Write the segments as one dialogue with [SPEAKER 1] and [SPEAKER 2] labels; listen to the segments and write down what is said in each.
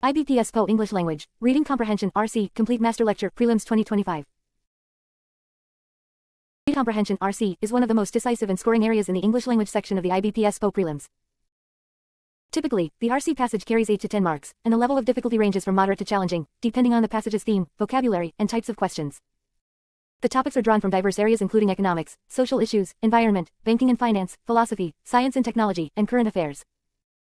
[SPEAKER 1] IBPS PO English Language, Reading Comprehension, RC, Complete Master Lecture, Prelims 2025. Reading Comprehension, RC, is one of the most decisive and scoring areas in the English language section of the IBPS PO Prelims. Typically, the RC passage carries 8 to 10 marks, and the level of difficulty ranges from moderate to challenging, depending on the passage's theme, vocabulary, and types of questions. The topics are drawn from diverse areas including economics, social issues, environment, banking and finance, philosophy, science and technology, and current affairs.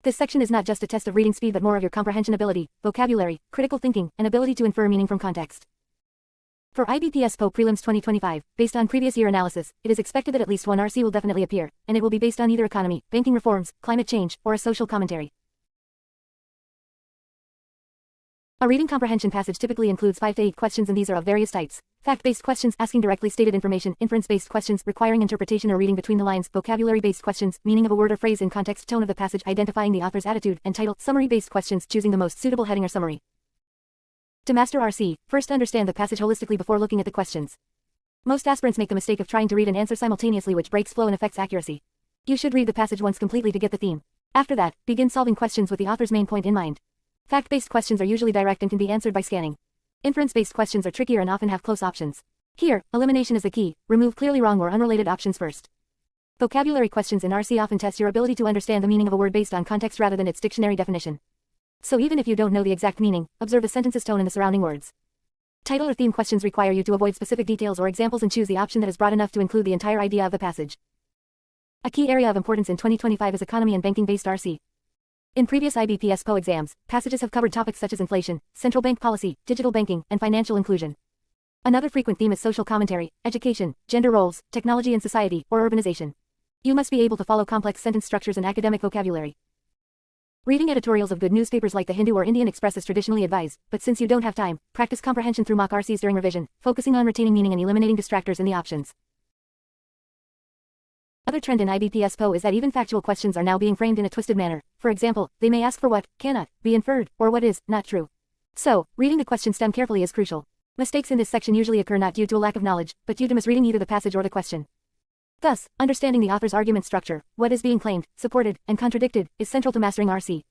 [SPEAKER 1] This section is not just a test of reading speed but more of your comprehension ability, vocabulary, critical thinking, and ability to infer meaning from context. For IBPS PO Prelims 2025, based on previous year analysis, it is expected that at least one RC will definitely appear, and it will be based on either economy, banking reforms, climate change, or a social commentary. A reading comprehension passage typically includes 5 to 8 questions, and these are of various types. Fact-based questions asking directly stated information, inference-based questions requiring interpretation or reading between the lines, vocabulary-based questions, meaning of a word or phrase in context, tone of the passage, identifying the author's attitude and title, summary-based questions, choosing the most suitable heading or summary. To master RC, first understand the passage holistically before looking at the questions. Most aspirants make the mistake of trying to read and answer simultaneously, which breaks flow and affects accuracy. You should read the passage once completely to get the theme. After that, begin solving questions with the author's main point in mind. Fact-based questions are usually direct and can be answered by scanning. Inference-based questions are trickier and often have close options. Here, elimination is the key. Remove clearly wrong or unrelated options first. Vocabulary questions in RC often test your ability to understand the meaning of a word based on context rather than its dictionary definition. So even if you don't know the exact meaning, observe the sentence's tone and the surrounding words. Title or theme questions require you to avoid specific details or examples and choose the option that is broad enough to include the entire idea of the passage. A key area of importance in 2025 is economy and banking-based RC. In previous IBPS PO exams, passages have covered topics such as inflation, central bank policy, digital banking, and financial inclusion. Another frequent theme is social commentary, education, gender roles, technology and society, or urbanization. You must be able to follow complex sentence structures and academic vocabulary. Reading editorials of good newspapers like the Hindu or Indian Express is traditionally advised, but since you don't have time, practice comprehension through mock RCs during revision, focusing on retaining meaning and eliminating distractors in the options. Another trend in IBPS PO is that even factual questions are now being framed in a twisted manner. For example, they may ask for what cannot be inferred, or what is not true. So, reading the question stem carefully is crucial. Mistakes in this section usually occur not due to a lack of knowledge, but due to misreading either the passage or the question. Thus, understanding the author's argument structure, what is being claimed, supported, and contradicted, is central to mastering RC.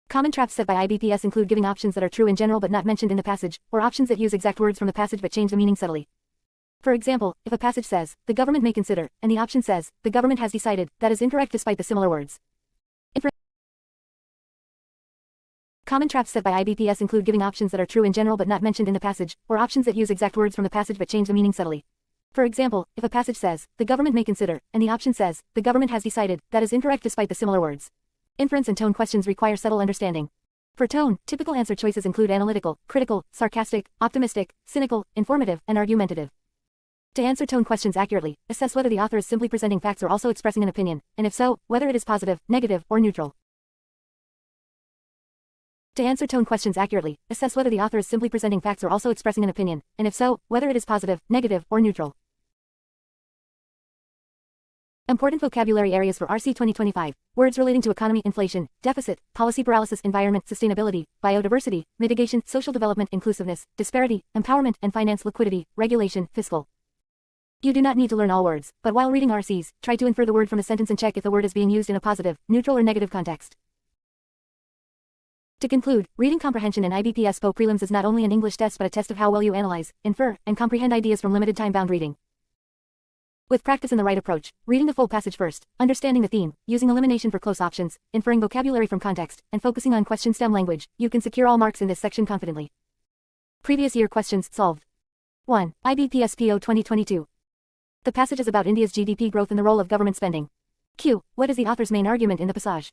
[SPEAKER 1] Common traps set by IBPS include giving options that are true in general but not mentioned in the passage, or options that use exact words from the passage but change the meaning subtly. For example, if a passage says, the government may consider, and the option says, the government has decided, that is incorrect despite the similar words. Common traps set by IBPS include giving options that are true in general but not mentioned in the passage, or options that use exact words from the passage but change the meaning subtly. For example, if a passage says, the government may consider, and the option says, the government has decided, that is incorrect despite the similar words. Inference and tone questions require subtle understanding. For tone, typical answer choices include analytical, critical, sarcastic, optimistic, cynical, informative, and argumentative. To answer tone questions accurately, assess whether the author is simply presenting facts or also expressing an opinion, and if so, whether it is positive, negative, or neutral. To answer tone questions accurately, assess whether the author is simply presenting facts or also expressing an opinion, and if so, whether it is positive, negative, or neutral. Important vocabulary areas for RC 2025. Words relating to economy, inflation, deficit, policy paralysis, environment, sustainability, biodiversity, mitigation, social development, inclusiveness, disparity, empowerment, and finance, liquidity, regulation, fiscal. You do not need to learn all words, but while reading RCs, try to infer the word from a sentence and check if the word is being used in a positive, neutral, or negative context. To conclude, reading comprehension in IBPS PO Prelims is not only an English test but a test of how well you analyze, infer, and comprehend ideas from limited time-bound reading. With practice and the right approach, reading the full passage first, understanding the theme, using elimination for close options, inferring vocabulary from context, and focusing on question stem language, you can secure all marks in this section confidently. Previous year questions solved. 1. IBPS PO 2022. The passage is about India's GDP growth and the role of government spending. Q. What is the author's main argument in the passage?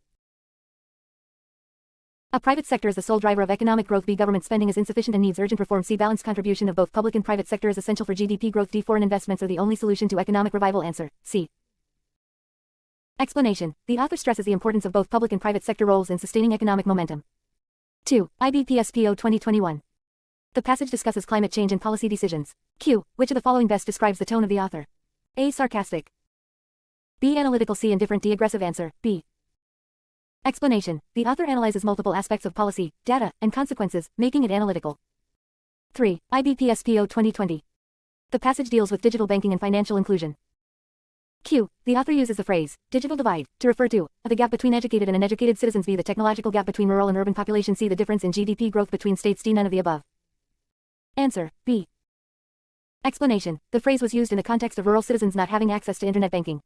[SPEAKER 1] A private sector is the sole driver of economic growth. B. Government spending is insufficient and needs urgent reform. C. Balanced contribution of both public and private sector is essential for GDP growth. D. Foreign investments are the only solution to economic revival. Answer. C. Explanation. The author stresses the importance of both public and private sector roles in sustaining economic momentum. 2. IBPS PO 2021. The passage discusses climate change and policy decisions. Q. Which of the following best describes the tone of the author? A. Sarcastic. B. Analytical. C. Indifferent. D. Aggressive. Answer. B. Explanation. The author analyzes multiple aspects of policy, data, and consequences, making it analytical. 3. IBPS PO 2020. The passage deals with digital banking and financial inclusion. Q. The author uses the phrase, digital divide, to refer to the gap between educated and uneducated citizens. B. The technological gap between rural and urban population. C. The difference in GDP growth between states. D. None of the above. Answer. B. Explanation. The phrase was used in the context of rural citizens not having access to internet banking.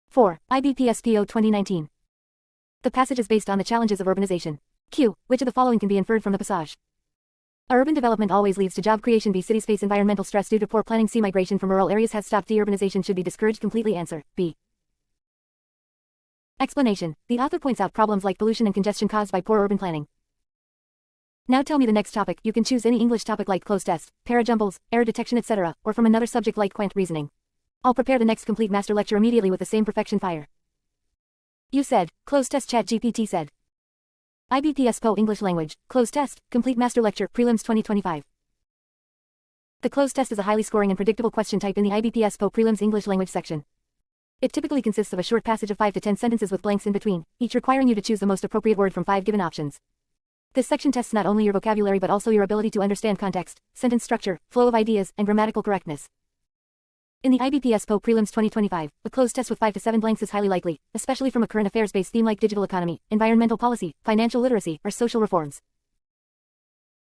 [SPEAKER 1] 4. IBPSPO 2019. The passage is based on the challenges of urbanization. Q. Which of the following can be inferred from the passage? A. Urban development always leads to job creation. B. Cities face environmental stress due to poor planning. C. Migration from rural areas has stopped. D. Urbanization should be discouraged. Completely. Answer. B. Explanation. The author points out problems like pollution and congestion caused by poor urban planning. Now tell me the next topic. You can choose any English topic like closed test, parajumbles, error detection, etc., or from another subject like quant reasoning. I'll prepare the next complete master lecture immediately with the same perfection fire. You said, closed test. ChatGPT said. IBPS PO English Language, closed test, complete master lecture, prelims 2025. The closed test is a highly scoring and predictable question type in the IBPS PO prelims English language section. It typically consists of a short passage of 5 to 10 sentences with blanks in between, each requiring you to choose the most appropriate word from 5 given options. This section tests not only your vocabulary but also your ability to understand context, sentence structure, flow of ideas, and grammatical correctness. In the IBPS PO prelims 2025, a closed test with 5 to 7 blanks is highly likely, especially from a current affairs-based theme like digital economy, environmental policy, financial literacy, or social reforms.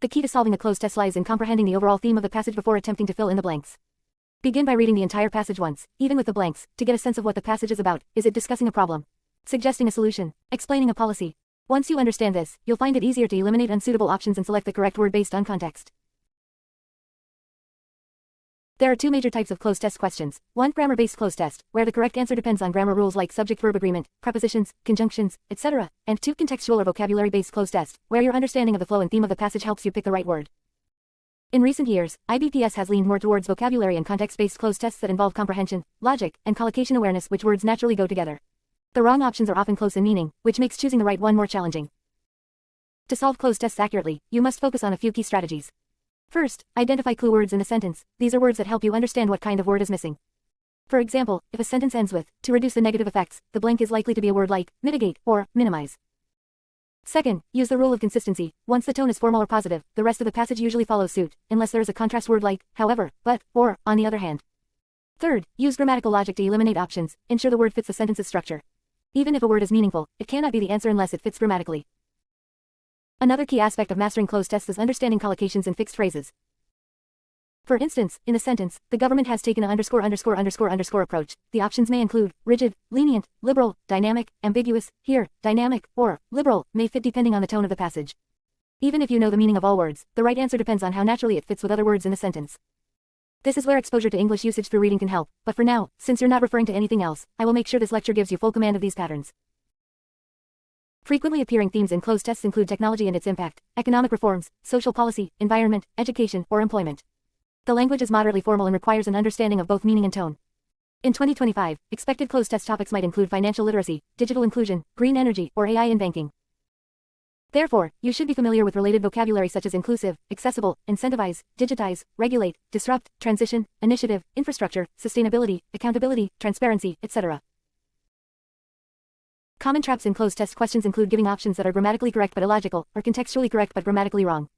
[SPEAKER 1] The key to solving a closed test lies in comprehending the overall theme of the passage before attempting to fill in the blanks. Begin by reading the entire passage once, even with the blanks, to get a sense of what the passage is about. Is it discussing a problem? Suggesting a solution? Explaining a policy? Once you understand this, you'll find it easier to eliminate unsuitable options and select the correct word based on context. There are two major types of closed test questions. 1. Grammar-based closed test, where the correct answer depends on grammar rules like subject-verb agreement, prepositions, conjunctions, etc. And 2. Contextual or vocabulary-based closed test, where your understanding of the flow and theme of the passage helps you pick the right word. In recent years, IBPS has leaned more towards vocabulary and context-based closed tests that involve comprehension, logic, and collocation awareness, which words naturally go together. The wrong options are often close in meaning, which makes choosing the right one more challenging. To solve closed tests accurately, you must focus on a few key strategies. First, identify clue words in the sentence. These are words that help you understand what kind of word is missing. For example, if a sentence ends with, to reduce the negative effects, the blank is likely to be a word like, mitigate, or, minimize. Second, use the rule of consistency. Once the tone is formal or positive, the rest of the passage usually follows suit, unless there is a contrast word like, however, but, or, on the other hand. Third, use grammatical logic to eliminate options. Ensure the word fits the sentence's structure. Even if a word is meaningful, it cannot be the answer unless it fits grammatically. Another key aspect of mastering closed tests is understanding collocations and fixed phrases. For instance, in the sentence, the government has taken a _____ approach. The options may include rigid, lenient, liberal, dynamic, ambiguous. Here, dynamic, or liberal, may fit depending on the tone of the passage. Even if you know the meaning of all words, the right answer depends on how naturally it fits with other words in the sentence. This is where exposure to English usage through reading can help, but for now, since you're not referring to anything else, I will make sure this lecture gives you full command of these patterns. Frequently appearing themes in closed tests include technology and its impact, economic reforms, social policy, environment, education, or employment. The language is moderately formal and requires an understanding of both meaning and tone. In 2025, expected closed test topics might include financial literacy, digital inclusion, green energy, or AI in banking. Therefore, you should be familiar with related vocabulary such as inclusive, accessible, incentivize, digitize, regulate, disrupt, transition, initiative, infrastructure, sustainability, accountability, transparency, etc. Common traps in closed test questions include giving options that are grammatically correct but illogical, or contextually correct but grammatically wrong.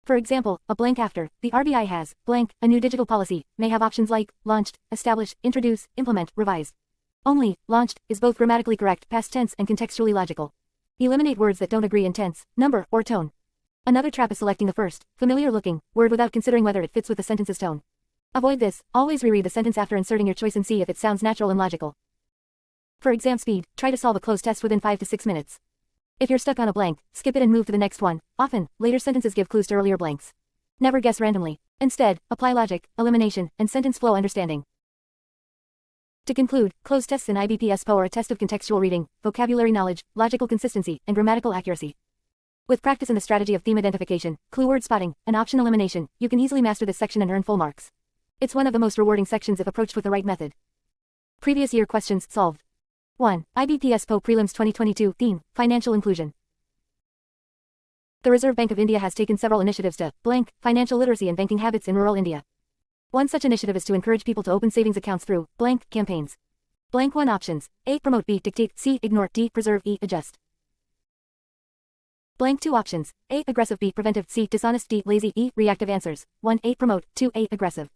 [SPEAKER 1] For example, a blank after, the RBI has, blank, a new digital policy, may have options like, launched, establish, introduce, implement, revise. Only, launched, is both grammatically correct, past tense, and contextually logical. Eliminate words that don't agree in tense, number, or tone. Another trap is selecting the first, familiar-looking, word without considering whether it fits with the sentence's tone. Avoid this. Always reread the sentence after inserting your choice and see if it sounds natural and logical. For exam speed, try to solve a closed test within 5 to 6 minutes. If you're stuck on a blank, skip it and move to the next one. Often, later sentences give clues to earlier blanks. Never guess randomly. Instead, apply logic, elimination, and sentence flow understanding. To conclude, closed tests in IBPS PO are a test of contextual reading, vocabulary knowledge, logical consistency, and grammatical accuracy. With practice and the strategy of theme identification, clue word spotting, and option elimination, you can easily master this section and earn full marks. It's one of the most rewarding sections if approached with the right method. Previous year questions solved. 1. IBPS PO Prelims 2022 Theme, Financial Inclusion. The Reserve Bank of India has taken several initiatives to blank financial literacy and banking habits in rural India. One such initiative is to encourage people to open savings accounts through blank campaigns. Blank 1 options. A. Promote. B. Dictate. C. Ignore. D. Preserve. E. Adjust. Blank 2 options. A. Aggressive. B. Preventive. C. Dishonest. D. Lazy. E. Reactive answers. 1. A. Promote. 2. A. Aggressive.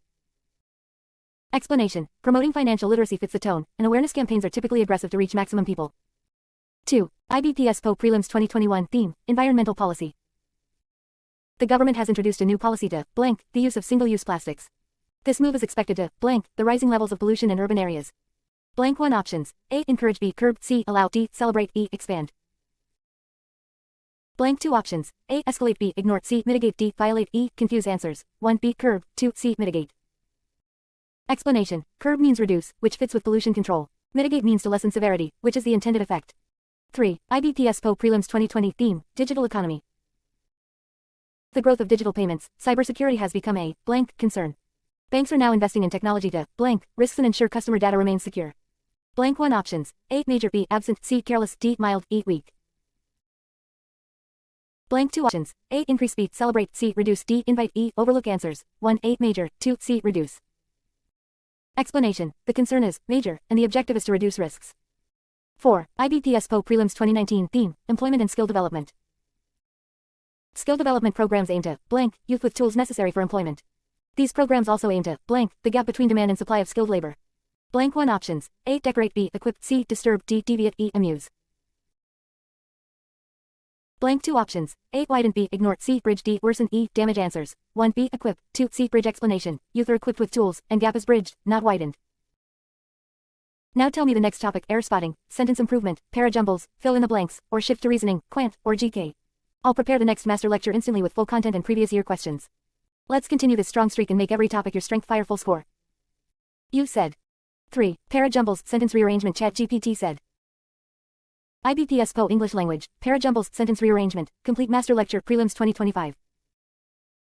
[SPEAKER 1] Explanation. Promoting financial literacy fits the tone, and awareness campaigns are typically aggressive to reach maximum people. 2. IBPS PO Prelims 2021 Theme, Environmental Policy. The government has introduced a new policy to blank the use of single-use plastics. This move is expected to blank the rising levels of pollution in urban areas. Blank 1 options. A. Encourage. B. Curb. C. Allow. D. Celebrate. E. Expand. Blank 2 options. A. Escalate. B. Ignore. C. Mitigate. D. Violate. E. Confuse answers. 1. B. Curb. 2. C. Mitigate. Explanation. Curb means reduce, which fits with pollution control. Mitigate means to lessen severity, which is the intended effect. 3. IBPS PO Prelims 2020 Theme, Digital Economy. The growth of digital payments, cybersecurity has become a blank concern. Banks are now investing in technology to blank risks and ensure customer data remains secure. Blank 1 options. A. Major. B. Absent. C. Careless. D. Mild. E. Weak. Blank 2 options. A. Increase. B. Celebrate. C. Reduce. D. Invite. E. Overlook answers. 1. A. Major. 2. C. Reduce. Explanation. The concern is major, and the objective is to reduce risks. 4. IBPS PO Prelims 2019 Theme, Employment and Skill Development. Skill development programs aim to blank youth with tools necessary for employment. These programs also aim to blank the gap between demand and supply of skilled labor. Blank 1 options. A. Decorate. B. Equip. C. Disturb. D. Deviate. E. Amuse. Blank 2 options. A. Widen. B. Ignore. C. Bridge. D. Worsen. E. Damage answers. 1. B. Equip. 2. C. Bridge. Explanation. Youth are equipped with tools, and gap is bridged, not widened. Now tell me the next topic. Error spotting, sentence improvement, parajumbles, fill in the blanks, or shift to reasoning, quant, or GK. I'll prepare the next master lecture instantly with full content and previous year questions. Let's continue this strong streak and make every topic your strength fire full score. You said. 3. Parajumbles, sentence rearrangement. ChatGPT said. IBPS PO English Language, Parajumbles, Sentence Rearrangement, Complete Master Lecture Prelims 2025.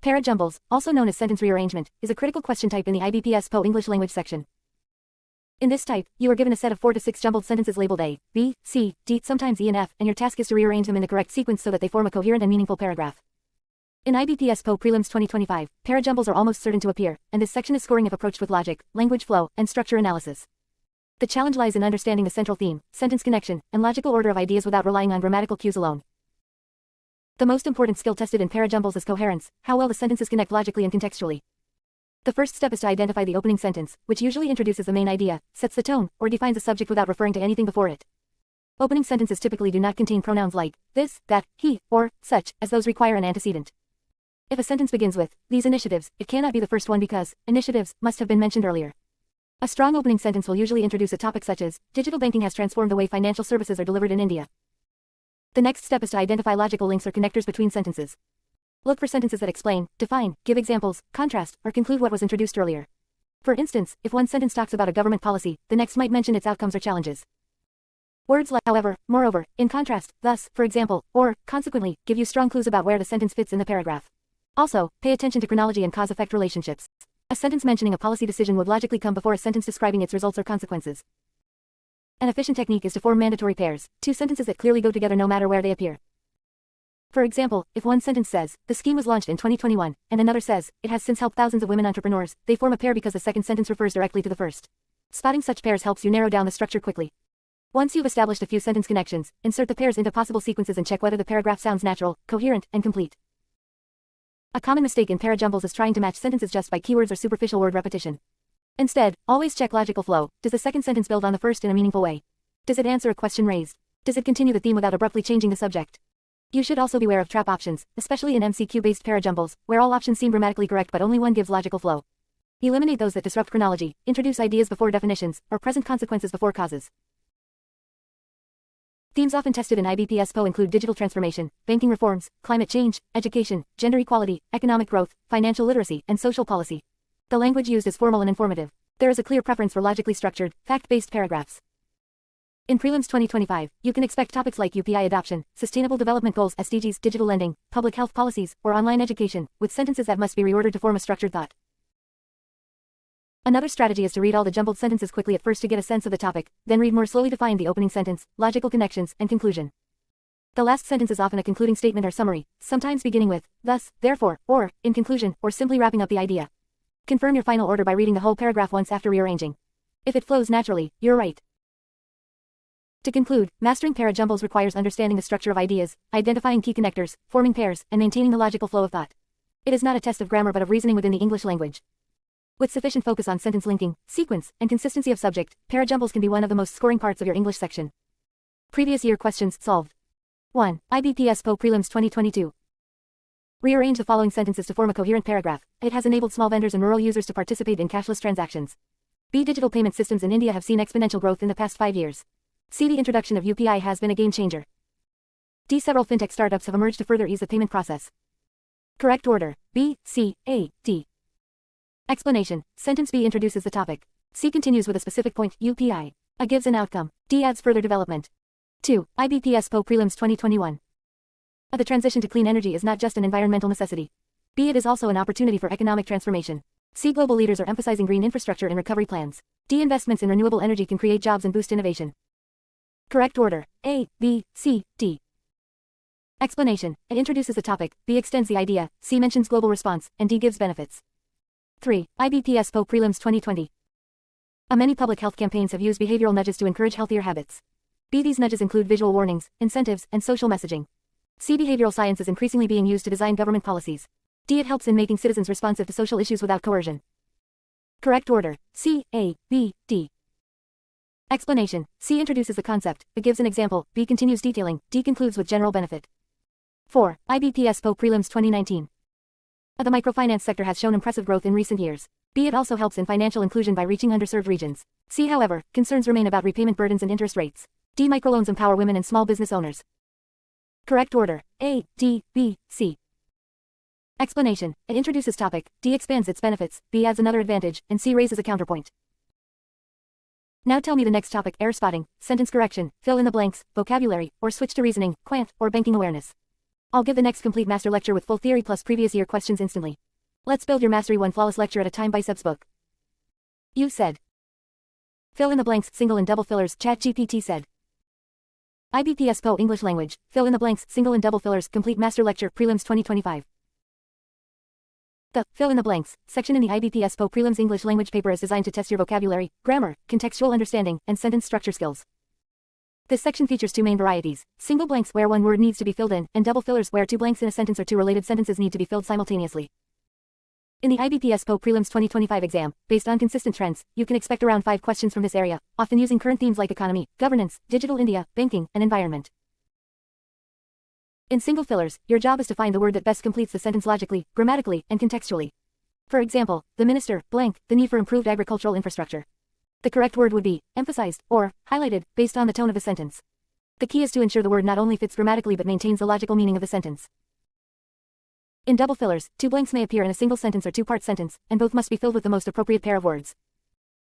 [SPEAKER 1] Parajumbles, also known as sentence rearrangement, is a critical question type in the IBPS PO English Language section. In this type, you are given a set of 4 to 6 jumbled sentences labeled A, B, C, D, sometimes E and F, and your task is to rearrange them in the correct sequence so that they form a coherent and meaningful paragraph. In IBPS PO Prelims 2025, parajumbles are almost certain to appear, and this section is scoring if approached with logic, language flow, and structure analysis. The challenge lies in understanding the central theme, sentence connection, and logical order of ideas without relying on grammatical cues alone. The most important skill tested in parajumbles is coherence, how well the sentences connect logically and contextually. The first step is to identify the opening sentence, which usually introduces the main idea, sets the tone, or defines a subject without referring to anything before it. Opening sentences typically do not contain pronouns like this, that, he, or such, as those require an antecedent. If a sentence begins with these initiatives, it cannot be the first one because initiatives must have been mentioned earlier. A strong opening sentence will usually introduce a topic such as digital banking has transformed the way financial services are delivered in India. The next step is to identify logical links or connectors between sentences. Look for sentences that explain, define, give examples, contrast, or conclude what was introduced earlier. For instance, if one sentence talks about a government policy, the next might mention its outcomes or challenges. Words like however, moreover, in contrast, thus, for example, or consequently, give you strong clues about where the sentence fits in the paragraph. Also, pay attention to chronology and cause-effect relationships. A sentence mentioning a policy decision would logically come before a sentence describing its results or consequences. An efficient technique is to form mandatory pairs, two sentences that clearly go together no matter where they appear. For example, if one sentence says, the scheme was launched in 2021, and another says, it has since helped thousands of women entrepreneurs, they form a pair because the second sentence refers directly to the first. Spotting such pairs helps you narrow down the structure quickly. Once you've established a few sentence connections, insert the pairs into possible sequences and check whether the paragraph sounds natural, coherent, and complete. A common mistake in parajumbles is trying to match sentences just by keywords or superficial word repetition. Instead, always check logical flow. Does the second sentence build on the first in a meaningful way? Does it answer a question raised? Does it continue the theme without abruptly changing the subject? You should also beware of trap options, especially in MCQ-based parajumbles, where all options seem grammatically correct but only one gives logical flow. Eliminate those that disrupt chronology, introduce ideas before definitions, or present consequences before causes. Themes often tested in IBPS PO include digital transformation, banking reforms, climate change, education, gender equality, economic growth, financial literacy, and social policy. The language used is formal and informative. There is a clear preference for logically structured, fact-based paragraphs. In Prelims 2025, you can expect topics like UPI adoption, Sustainable Development Goals (SDGs), digital lending, public health policies, or online education, with sentences that must be reordered to form a structured thought. Another strategy is to read all the jumbled sentences quickly at first to get a sense of the topic, then read more slowly to find the opening sentence, logical connections, and conclusion. The last sentence is often a concluding statement or summary, sometimes beginning with, thus, therefore, or, in conclusion, or simply wrapping up the idea. Confirm your final order by reading the whole paragraph once after rearranging. If it flows naturally, you're right. To conclude, mastering parajumbles requires understanding the structure of ideas, identifying key connectors, forming pairs, and maintaining the logical flow of thought. It is not a test of grammar but of reasoning within the English language. With sufficient focus on sentence linking, sequence, and consistency of subject, parajumbles can be one of the most scoring parts of your English section. Previous year questions solved. 1. IBPS PO Prelims 2022. Rearrange the following sentences to form a coherent paragraph. It has enabled small vendors and rural users to participate in cashless transactions. B. Digital payment systems in India have seen exponential growth in the past 5 years. C. The introduction of UPI has been a game changer. D. Several fintech startups have emerged to further ease the payment process. Correct order: B, C, A, D. Explanation: sentence B introduces the topic. C continues with a specific point, UPI. A gives an outcome. D adds further development. 2. IBPS PO Prelims 2021. The transition to clean energy is not just an environmental necessity. B. It is also an opportunity for economic transformation. C. Global leaders are emphasizing green infrastructure and recovery plans. D. Investments in renewable energy can create jobs and boost innovation. Correct order: A, B, C, D. Explanation: it introduces the topic, B extends the idea, C mentions global response, and D gives benefits. 3. IBPS PO Prelims 2020. Many public health campaigns have used behavioral nudges to encourage healthier habits. B. These nudges include visual warnings, incentives, and social messaging. C. Behavioral science is increasingly being used to design government policies. D. It helps in making citizens responsive to social issues without coercion. Correct order: C, A, B, D. Explanation: C introduces the concept, B gives an example, B continues detailing, D concludes with general benefit. 4. IBPS PO Prelims 2019. The microfinance sector has shown impressive growth in recent years. B. It also helps in financial inclusion by reaching underserved regions. C. However, concerns remain about repayment burdens and interest rates. D. Microloans empower women and small business owners. Correct order: A, D, B, C. Explanation: it introduces topic, D expands its benefits, B adds another advantage, and C raises a counterpoint. Now tell me the next topic: error spotting, sentence correction, fill in the blanks, vocabulary, or switch to reasoning, quant, or banking awareness. I'll give the next complete master lecture with full theory plus previous year questions instantly. Let's build your mastery one flawless lecture at a time. Biceps book. You said. Fill in the blanks, single and double fillers, ChatGPT said. IBPS PO English language, fill in the blanks, single and double fillers, complete master lecture, prelims 2025. The fill in the blanks section in the IBPS PO Prelims English language paper is designed to test your vocabulary, grammar, contextual understanding, and sentence structure skills. This section features two main varieties: single blanks where one word needs to be filled in, and double fillers where two blanks in a sentence or two related sentences need to be filled simultaneously. In the IBPS PO Prelims 2025 exam, based on consistent trends, you can expect around 5 questions from this area, often using current themes like economy, governance, digital India, banking, and environment. In single fillers, your job is to find the word that best completes the sentence logically, grammatically, and contextually. For example, the minister, blank, the need for improved agricultural infrastructure. The correct word would be emphasized or highlighted based on the tone of the sentence. The key is to ensure the word not only fits grammatically but maintains the logical meaning of the sentence. In double fillers, 2 blanks may appear in a single sentence or two-part sentence, and both must be filled with the most appropriate pair of words.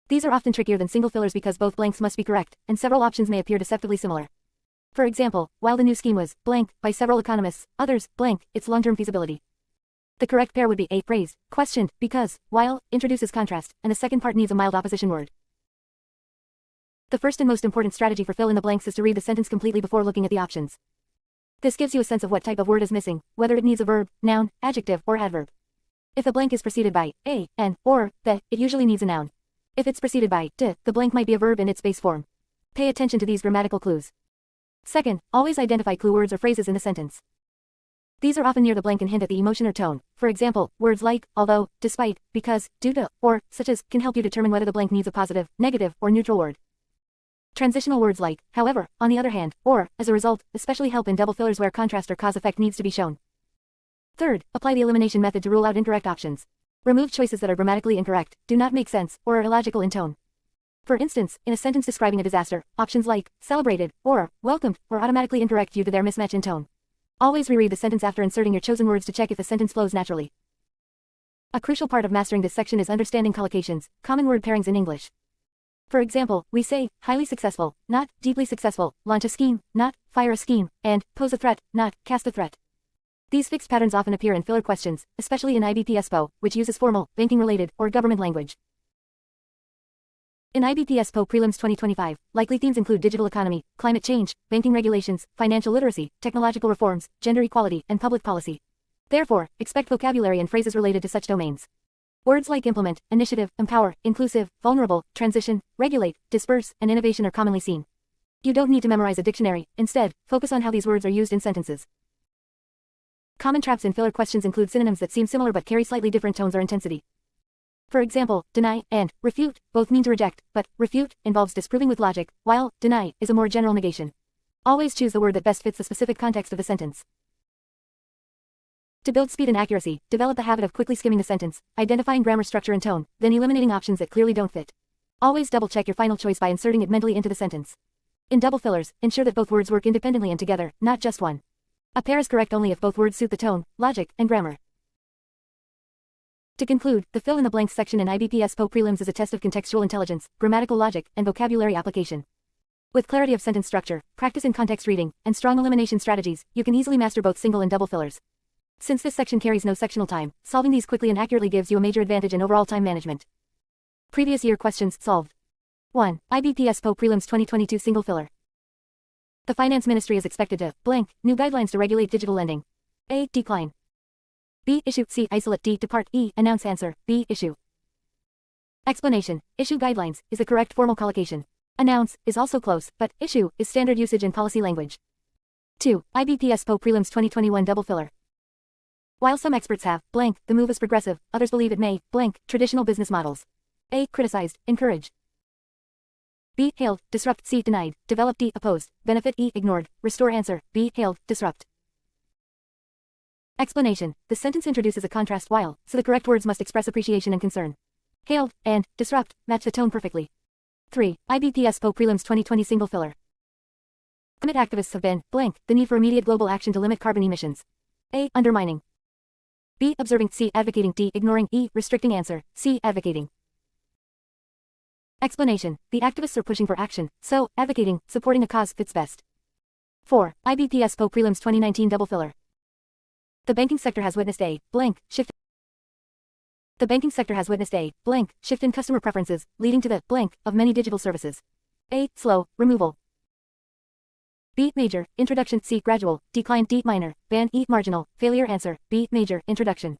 [SPEAKER 1] These are often trickier than single fillers because both blanks must be correct, and several options may appear deceptively similar. For example, while the new scheme was blank by several economists, others blank its long-term feasibility. The correct pair would be A praised, questioned, because, while introduces contrast, and the second part needs a mild opposition word. The first and most important strategy for fill in the blanks is to read the sentence completely before looking at the options. This gives you a sense of what type of word is missing, whether it needs a verb, noun, adjective, or adverb. If the blank is preceded by a, an, or the, it usually needs a noun. If it's preceded by de, the blank might be a verb in its base form. Pay attention to these grammatical clues. Second, always identify clue words or phrases in the sentence. These are often near the blank and hint at the emotion or tone. For example, words like although, despite, because, due to, or such as can help you determine whether the blank needs a positive, negative, or neutral word. Transitional words like, however, on the other hand, or, as a result, especially help in double fillers where contrast or cause effect needs to be shown. Third, apply the elimination method to rule out incorrect options. Remove choices that are grammatically incorrect, do not make sense, or are illogical in tone. For instance, in a sentence describing a disaster, options like celebrated or welcomed were automatically incorrect due to their mismatch in tone. Always reread the sentence after inserting your chosen words to check if the sentence flows naturally. A crucial part of mastering this section is understanding collocations, common word pairings in English. For example, we say, highly successful, not deeply successful, launch a scheme, not fire a scheme, and pose a threat, not cast a threat. These fixed patterns often appear in filler questions, especially in IBPS PO, which uses formal, banking-related, or government language. In IBPS PO Prelims 2025, likely themes include digital economy, climate change, banking regulations, financial literacy, technological reforms, gender equality, and public policy. Therefore, expect vocabulary and phrases related to such domains. Words like implement, initiative, empower, inclusive, vulnerable, transition, regulate, disperse, and innovation are commonly seen. You don't need to memorize a dictionary, instead, focus on how these words are used in sentences. Common traps in filler questions include synonyms that seem similar but carry slightly different tones or intensity. For example, deny and refute both mean to reject, but refute involves disproving with logic, while deny is a more general negation. Always choose the word that best fits the specific context of the sentence. To build speed and accuracy, develop the habit of quickly skimming the sentence, identifying grammar structure and tone, then eliminating options that clearly don't fit. Always double-check your final choice by inserting it mentally into the sentence. In double fillers, ensure that both words work independently and together, not just one. A pair is correct only if both words suit the tone, logic, and grammar. To conclude, the fill-in-the-blanks section in IBPS PO prelims is a test of contextual intelligence, grammatical logic, and vocabulary application. With clarity of sentence structure, practice in context reading, and strong elimination strategies, you can easily master both single and double fillers. Since this section carries no sectional time, solving these quickly and accurately gives you a major advantage in overall time management. Previous year questions solved. 1. IBPS PO prelims 2022 single filler. The Finance Ministry is expected to blank new guidelines to regulate digital lending. A. Decline. B. Issue. C. Isolate. D. Depart. E. Announce. Answer. B. Issue. Explanation. Issue guidelines is the correct formal collocation. Announce is also close, but issue is standard usage in policy language. 2. IBPS PO prelims 2021 double filler. While some experts have blank the move is progressive, others believe it may blank traditional business models. A. Criticized, encourage. B. Hailed, disrupt. C. Denied, develop. D. Opposed, benefit. E. Ignored, restore. Answer. B. Hailed, disrupt. Explanation. The sentence introduces a contrast while, so the correct words must express appreciation and concern. Hailed and disrupt match the tone perfectly. 3. IBPS PO prelims 2020 single filler. Climate activists have been blank the need for immediate global action to limit carbon emissions. A. Undermining. B. Observing. C. Advocating. D. Ignoring. E. Restricting. Answer. C. Advocating. Explanation. The activists are pushing for action, so advocating, supporting a cause fits best. 4. IBPS PO prelims 2019 double filler. The banking sector has witnessed a blank shift. The banking sector has witnessed a blank shift in customer preferences, leading to the blank of many digital services. A. Slow removal. B. Major introduction. C. Gradual decline. D. Minor ban. E. Marginal failure. Answer. B. Major introduction.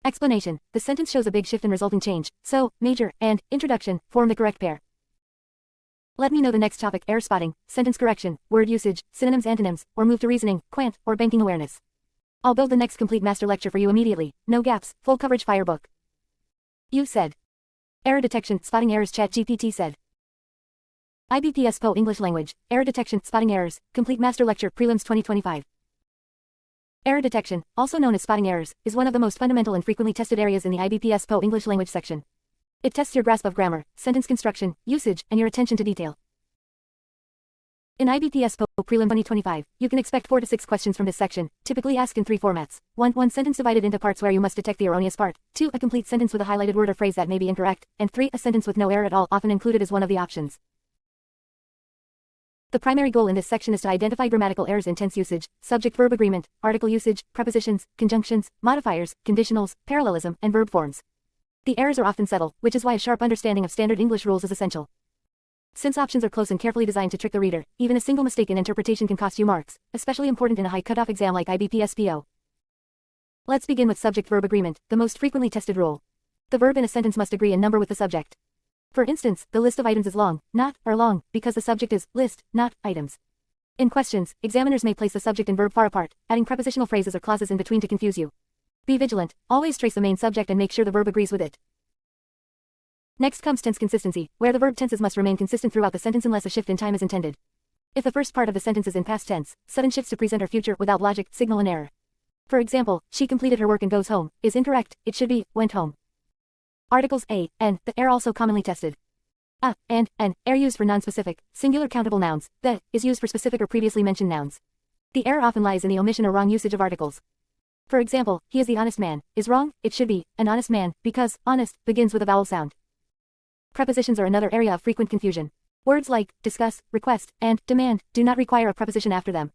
[SPEAKER 1] Explanation. The sentence shows a big shift in resulting change, so major and introduction form the correct pair. Let me know the next topic: error spotting, sentence correction, word usage, synonyms, antonyms, or move to reasoning, quant, or banking awareness. I'll build the next complete master lecture for you immediately. No gaps, full coverage. Fire book. You said. Error detection, spotting errors. ChatGPT said. IBPS PO English language, error detection, spotting errors, complete master lecture, prelims 2025. Error detection, also known as spotting errors, is one of the most fundamental and frequently tested areas in the IBPS PO English language section. It tests your grasp of grammar, sentence construction, usage, and your attention to detail. In IBPS PO Prelim 2025, you can expect 4 to 6 questions from this section, typically asked in 3 formats. 1. One sentence divided into parts where you must detect the erroneous part. 2. A complete sentence with a highlighted word or phrase that may be incorrect. And 3. A sentence with no error at all, often included as one of the options. The primary goal in this section is to identify grammatical errors in tense usage, subject-verb agreement, article usage, prepositions, conjunctions, modifiers, conditionals, parallelism, and verb forms. The errors are often subtle, which is why a sharp understanding of standard English rules is essential. Since options are close and carefully designed to trick the reader, even a single mistake in interpretation can cost you marks, especially important in a high cutoff exam like IBPS PO. Let's begin with subject-verb agreement, the most frequently tested rule. The verb in a sentence must agree in number with the subject. For instance, the list of items is long, not, or long, because the subject is list, not, items. In questions, examiners may place the subject and verb far apart, adding prepositional phrases or clauses in between to confuse you. Be vigilant, always trace the main subject and make sure the verb agrees with it. Next comes tense consistency, where the verb tenses must remain consistent throughout the sentence unless a shift in time is intended. If the first part of the sentence is in past tense, sudden shifts to present or future without logic signal an error. For example, she completed her work and goes home, is incorrect, it should be, went home. Articles a, and, the are also commonly tested. A, and, an, are used for nonspecific, singular countable nouns, the, is used for specific or previously mentioned nouns. The error often lies in the omission or wrong usage of articles. For example, he is the honest man, is wrong, it should be, an honest man, because, honest, begins with a vowel sound. Prepositions are another area of frequent confusion. Words like, discuss, request, and, demand, do not require a preposition after them.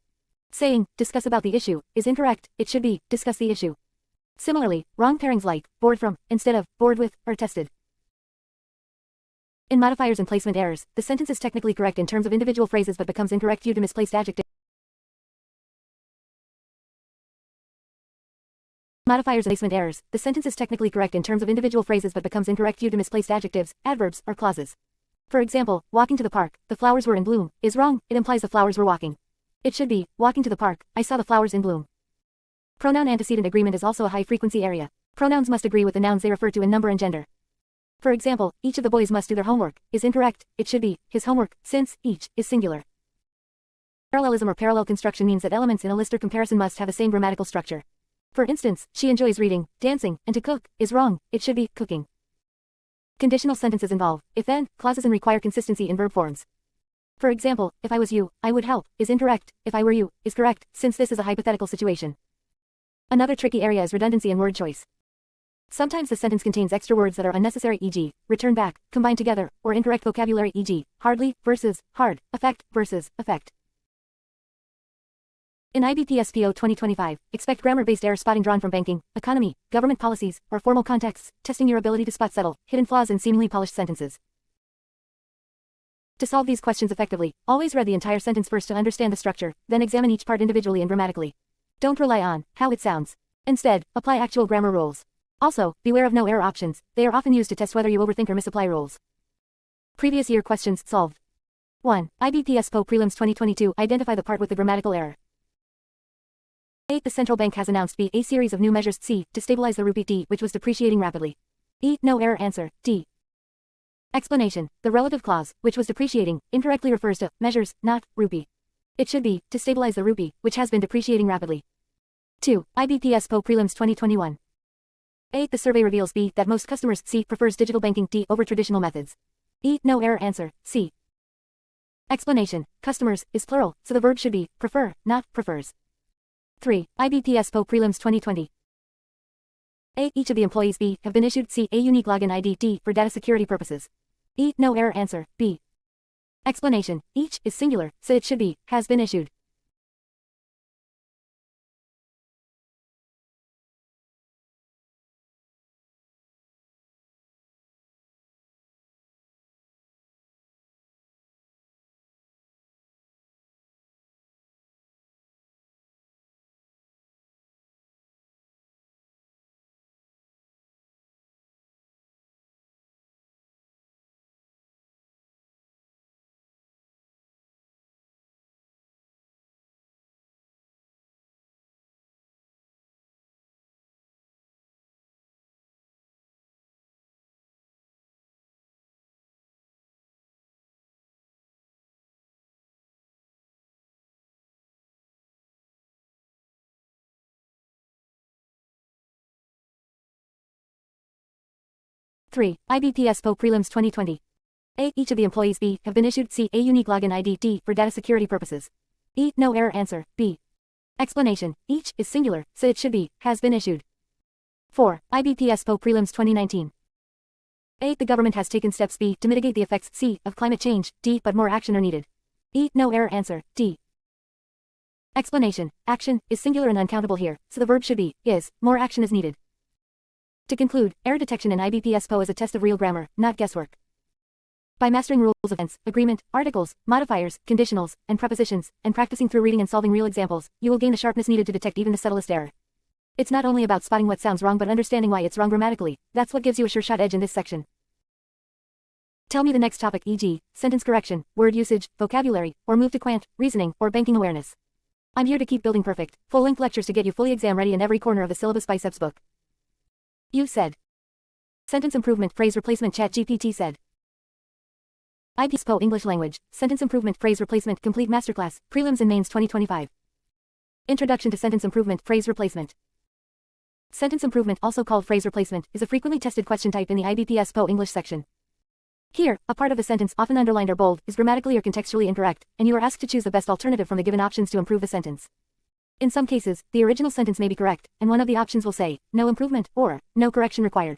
[SPEAKER 1] Saying, discuss about the issue, is incorrect, it should be, discuss the issue. Similarly, wrong pairings like, bored from, instead of, bored with, are tested. In modifiers and placement errors, the sentence is technically correct in terms of individual phrases but becomes incorrect due to misplaced adjectives. Modifiers and placement errors, the sentence is technically correct in terms of individual phrases but becomes incorrect due to misplaced adjectives, adverbs, or clauses. For example, walking to the park, the flowers were in bloom, is wrong, it implies the flowers were walking. It should be, walking to the park, I saw the flowers in bloom. Pronoun antecedent agreement is also a high-frequency area. Pronouns must agree with the nouns they refer to in number and gender. For example, each of the boys must do their homework is incorrect, it should be his homework, since each is singular. Parallelism or parallel construction means that elements in a list or comparison must have the same grammatical structure. For instance, she enjoys reading, dancing, and to cook is wrong, it should be cooking. Conditional sentences involve if-then clauses and require consistency in verb forms. For example, if I was you, I would help is incorrect, if I were you is correct, since this is a hypothetical situation. Another tricky area is redundancy in word choice. Sometimes the sentence contains extra words that are unnecessary, e.g., return back, combined together, or incorrect vocabulary, e.g., hardly versus hard, effect versus effect. In IBPS PO 2025, expect grammar-based error spotting drawn from banking, economy, government policies, or formal contexts, testing your ability to spot subtle, hidden flaws in seemingly polished sentences. To solve these questions effectively, always read the entire sentence first to understand the structure, then examine each part individually and grammatically. Don't rely on how it sounds. Instead, apply actual grammar rules. Also, beware of no error options, they are often used to test whether you overthink or misapply rules. Previous year questions solved. 1. IBPS PO Prelims 2022, identify the part with the grammatical error. 8. The central bank has announced a series of new measures to stabilize the rupee D, which was depreciating rapidly. No error answer, D. Explanation. The relative clause, which was depreciating, incorrectly refers to measures, not rupee. It should be to stabilize the rupee, which has been depreciating rapidly. 2. IBPS PO Prelims 2021. 8. The survey reveals that most customers prefers digital banking over traditional methods. No error answer, C. Explanation. Customers is plural, so the verb should be prefer, not prefers. 3. IBPS PO Prelims 2020. 8. Each of the employees have been issued a unique login ID for data security purposes. No error answer, B. Explanation. Each is singular, so it should be has been issued. Three. IBPS PO Prelims 2020. 8. Each of the employees have been issued a unique login ID for data security purposes. No error answer, B. Explanation. Each is singular, so it should be has been issued. 4. IBPS PO Prelims 2019. 8. The government has taken steps to mitigate the effects of climate change, but more action are needed. No error answer, D. Explanation. Action is singular and uncountable here, so the verb should be is, more action is needed. To conclude, error detection in IBPS PO is a test of real grammar, not guesswork. By mastering rules of tense, agreement, articles, modifiers, conditionals, and prepositions, and practicing through reading and solving real examples, you will gain the sharpness needed to detect even the subtlest error. It's not only about spotting what sounds wrong but understanding why it's wrong grammatically. That's what gives you a sure shot edge in this section. Tell me the next topic, e.g., sentence correction, word usage, vocabulary, or move to quant, reasoning, or banking awareness. I'm here to keep building perfect, full-length lectures to get you fully exam ready in every corner of the syllabus biceps book. You said. Sentence improvement, phrase replacement, ChatGPT said. IBPS PO English language, sentence improvement, phrase replacement, complete masterclass, prelims and mains 2025. Introduction to sentence improvement, phrase replacement. Sentence improvement, also called phrase replacement, is a frequently tested question type in the IBPS PO English section. Here, a part of the sentence, often underlined or bold, is grammatically or contextually incorrect, and you are asked to choose the best alternative from the given options to improve the sentence. In some cases, the original sentence may be correct, and one of the options will say, no improvement, or, no correction required.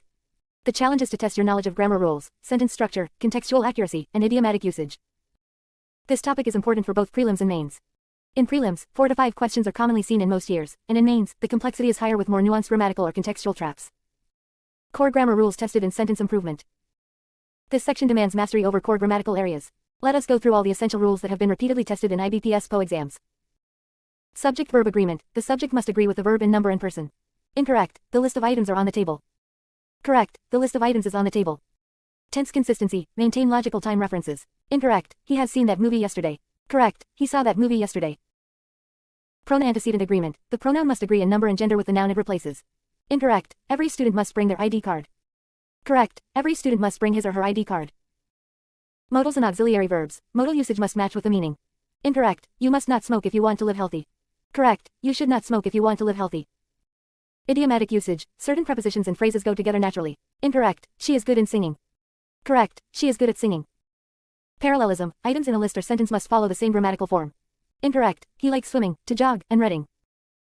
[SPEAKER 1] The challenge is to test your knowledge of grammar rules, sentence structure, contextual accuracy, and idiomatic usage. This topic is important for both prelims and mains. In prelims, 4 to 5 questions are commonly seen in most years, and in mains, the complexity is higher with more nuanced grammatical or contextual traps. Core grammar rules tested in sentence improvement. This section demands mastery over core grammatical areas. Let us go through all the essential rules that have been repeatedly tested in IBPS PO exams. Subject-verb agreement. The subject must agree with the verb in number and person. Incorrect. The list of items are on the table. Correct. The list of items is on the table. Tense consistency. Maintain logical time references. Incorrect. He has seen that movie yesterday. Correct. He saw that movie yesterday. Pronoun antecedent agreement. The pronoun must agree in number and gender with the noun it replaces. Incorrect. Every student must bring their ID card. Correct. Every student must bring his or her ID card. Modals and auxiliary verbs. Modal usage must match with the meaning. Incorrect. You must not smoke if you want to live healthy. Correct. You should not smoke if you want to live healthy. Idiomatic usage. Certain prepositions and phrases go together naturally. Incorrect. She is good in singing. Correct. She is good at singing. Parallelism. Items in a list or sentence must follow the same grammatical form. Incorrect. He likes swimming, to jog, and reading.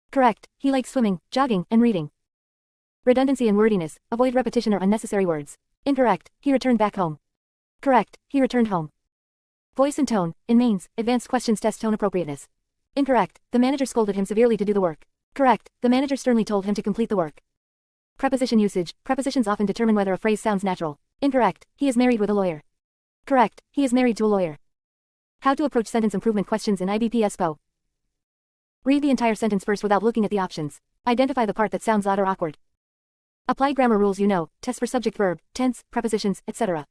[SPEAKER 1] Correct. He likes swimming, jogging, and reading. Redundancy and wordiness. Avoid repetition or unnecessary words. Incorrect. He returned back home. Correct. He returned home. Voice and tone. In mains, advanced questions test tone appropriateness. Incorrect. The manager scolded him severely to do the work. Correct. The manager sternly told him to complete the work. Preposition usage. Prepositions often determine whether a phrase sounds natural. Incorrect. He is married with a lawyer. Correct. He is married to a lawyer. How to approach sentence improvement questions in Ibps PO. Read the entire sentence first without looking at the options. Identify the part that sounds odd or awkward. Apply grammar rules you know, test for subject verb, tense, prepositions, etc.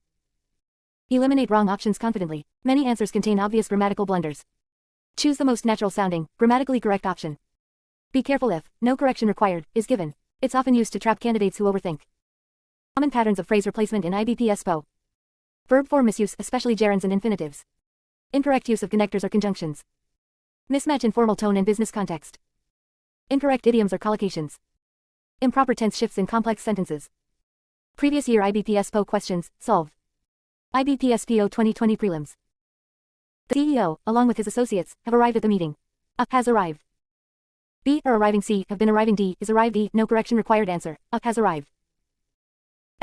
[SPEAKER 1] Eliminate wrong options confidently. Many answers contain obvious grammatical blunders. Choose the most natural sounding, grammatically correct option. Be careful if no correction required is given. It's often used to trap candidates who overthink. Common patterns of phrase replacement in Ibps PO. Verb form misuse, especially gerunds and infinitives. Incorrect use of connectors or conjunctions. Mismatch in formal tone and business context. Incorrect idioms or collocations. Improper tense shifts in complex sentences. Previous year Ibps PO questions, solved. Ibps PO 2020 prelims. The CEO, along with his associates, have arrived at the meeting. A has arrived. B are arriving. C have been arriving. D is arrived. E no correction required. Answer. A has arrived.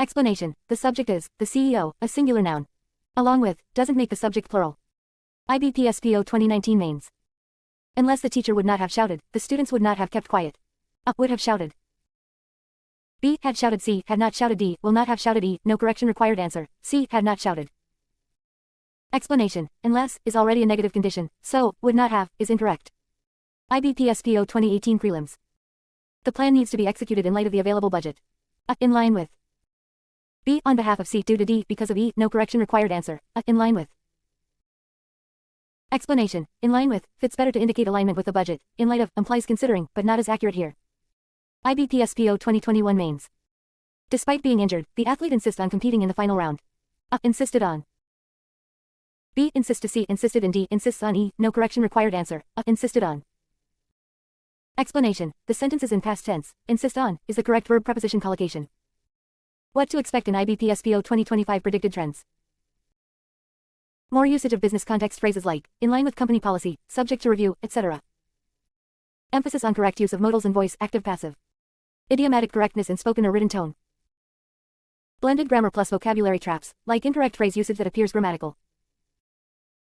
[SPEAKER 1] Explanation. The subject is the CEO, a singular noun. Along with doesn't make the subject plural. Ibps PO 2019 mains. Unless the teacher would not have shouted, the students would not have kept quiet. A would have shouted. B had shouted. C had not shouted. D will not have shouted. E no correction required. Answer. C had not shouted. Explanation. Unless is already a negative condition, so would not have is incorrect. Ibps PO 2018 prelims. The plan needs to be executed in light of the available budget. A in line with. B on behalf of C due to D because of E no correction required. Answer. A in line with. Explanation. In line with fits better to indicate alignment with the budget. In light of implies considering, but not as accurate here. Ibps PO 2021 mains. Despite being injured, the athlete insists on competing in the final round. A insisted on. B insists to C insisted in. D insists on. E no correction required. Answer. A insisted on. Explanation. The sentence is in past tense. Insist on is the correct verb preposition collocation. What to expect in Ibps PO 2025 predicted trends. More usage of business context phrases like in line with company policy, subject to review, etc. Emphasis on correct use of modals and voice, active passive. Idiomatic correctness in spoken or written tone. Blended grammar plus vocabulary traps, like incorrect phrase usage that appears grammatical.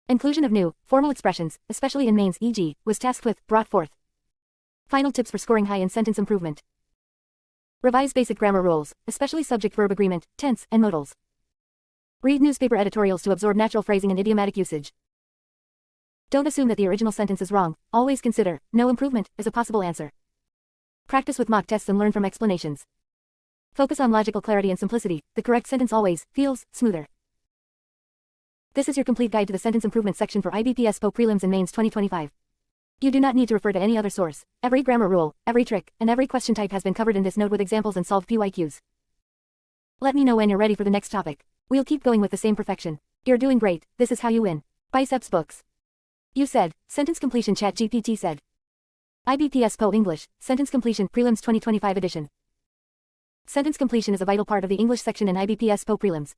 [SPEAKER 1] Inclusion of new, formal expressions, especially in mains e.g., was tasked with, brought forth. Final tips for scoring high in sentence improvement. Revise basic grammar rules, especially subject-verb agreement, tense, and modals. Read newspaper editorials to absorb natural phrasing and idiomatic usage. Don't assume that the original sentence is wrong, always consider, no improvement, as a possible answer. Practice with mock tests and learn from explanations. Focus on logical clarity and simplicity, the correct sentence always feels smoother. This is your complete guide to the sentence improvement section for Ibps PO prelims and mains 2025. You do not need to refer to any other source. Every grammar rule, every trick, and every question type has been covered in this note with examples and solved PYQs. Let me know when you're ready for the next topic. We'll keep going with the same perfection. You're doing great, this is how you win. Biceps Books. You said, sentence completion ChatGPT said. Ibps PO English, Sentence Completion Prelims 2025 edition. Sentence completion is a vital part of the English section in Ibps PO prelims.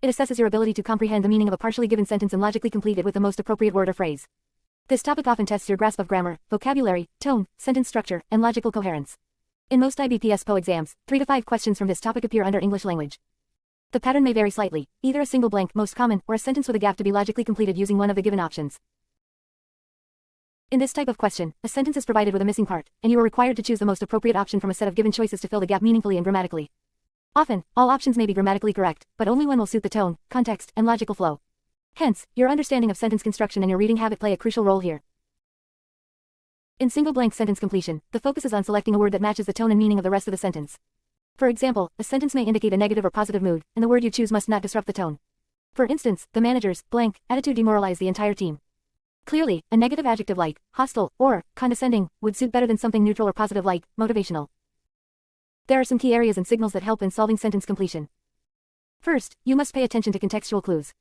[SPEAKER 1] It assesses your ability to comprehend the meaning of a partially given sentence and logically complete it with the most appropriate word or phrase. This topic often tests your grasp of grammar, vocabulary, tone, sentence structure, and logical coherence. In most Ibps PO exams, 3 to 5 questions from this topic appear under English language. The pattern may vary slightly, either a single blank, most common, or a sentence with a gap to be logically completed using one of the given options. In this type of question, a sentence is provided with a missing part, and you are required to choose the most appropriate option from a set of given choices to fill the gap meaningfully and grammatically. Often, all options may be grammatically correct, but only one will suit the tone, context, and logical flow. Hence, your understanding of sentence construction and your reading habit play a crucial role here. In single blank sentence completion, the focus is on selecting a word that matches the tone and meaning of the rest of the sentence. For example, a sentence may indicate a negative or positive mood, and the word you choose must not disrupt the tone. For instance, the manager's blank attitude demoralized the entire team. Clearly, a negative adjective like hostile or condescending would suit better than something neutral or positive like motivational. There are some key areas and signals that help in solving sentence completion. First, you must pay attention to contextual clues.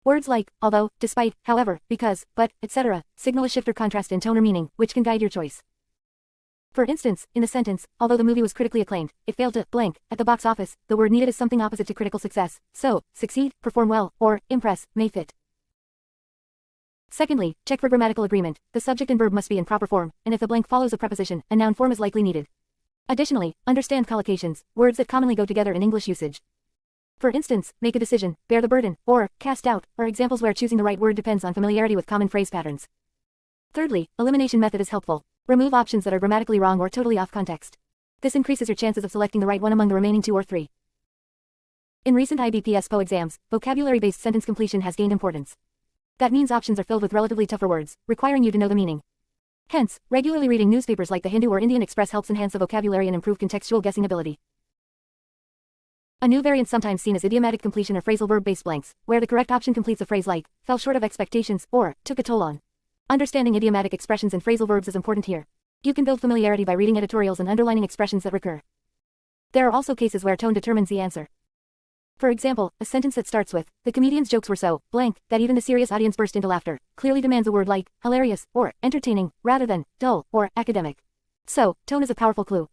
[SPEAKER 1] Words like although, despite, however, because, but, etc. signal a shift or contrast in tone or meaning, which can guide your choice. For instance, in the sentence, although the movie was critically acclaimed, it failed to blank at the box office, the word needed is something opposite to critical success, so, succeed, perform well, or impress, may fit. Secondly, check for grammatical agreement. The subject and verb must be in proper form, and if the blank follows a preposition, a noun form is likely needed. Additionally, understand collocations, words that commonly go together in English usage. For instance, make a decision, bear the burden, or cast doubt, are examples where choosing the right word depends on familiarity with common phrase patterns. Thirdly, elimination method is helpful. Remove options that are grammatically wrong or totally off context. This increases your chances of selecting the right one among the remaining 2 or 3. In recent IBPS PO exams, vocabulary-based sentence completion has gained importance. That means options are filled with relatively tougher words, requiring you to know the meaning. Hence, regularly reading newspapers like the Hindu or Indian Express helps enhance the vocabulary and improve contextual guessing ability. A new variant sometimes seen as idiomatic completion or phrasal verb-based blanks, where the correct option completes a phrase like, fell short of expectations, or, took a toll on. Understanding idiomatic expressions and phrasal verbs is important here. You can build familiarity by reading editorials and underlining expressions that recur. There are also cases where tone determines the answer. For example, a sentence that starts with, the comedian's jokes were so blank that even the serious audience burst into laughter, clearly demands a word like hilarious or entertaining rather than dull or academic. So, tone is a powerful clue.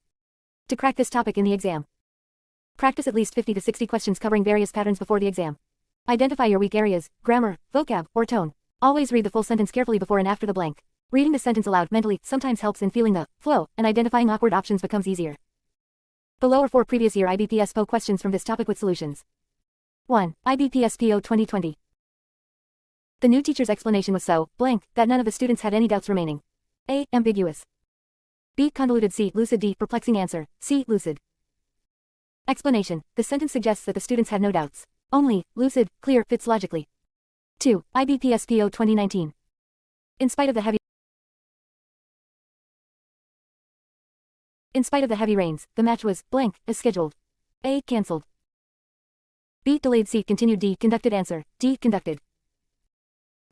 [SPEAKER 1] To crack this topic in the exam, practice at least 50 to 60 questions covering various patterns before the exam. Identify your weak areas, grammar, vocab, or tone. Always read the full sentence carefully before and after the blank. Reading the sentence aloud mentally sometimes helps in feeling the flow, and identifying awkward options becomes easier. Below are 4 previous year IBPS PO questions from this topic with solutions. 1. IBPS PO 2020. The new teacher's explanation was so blank that none of the students had any doubts remaining. A. Ambiguous. B. Convoluted. C. Lucid. D. Perplexing. Answer. C. Lucid. Explanation. The sentence suggests that the students had no doubts. Only, lucid, clear, fits logically. 2. IBPS PO 2019. In spite of the heavy rains, the match was blank, as scheduled. A. Cancelled. B. Delayed. C. Continued. D. Conducted. Answer. D. Conducted.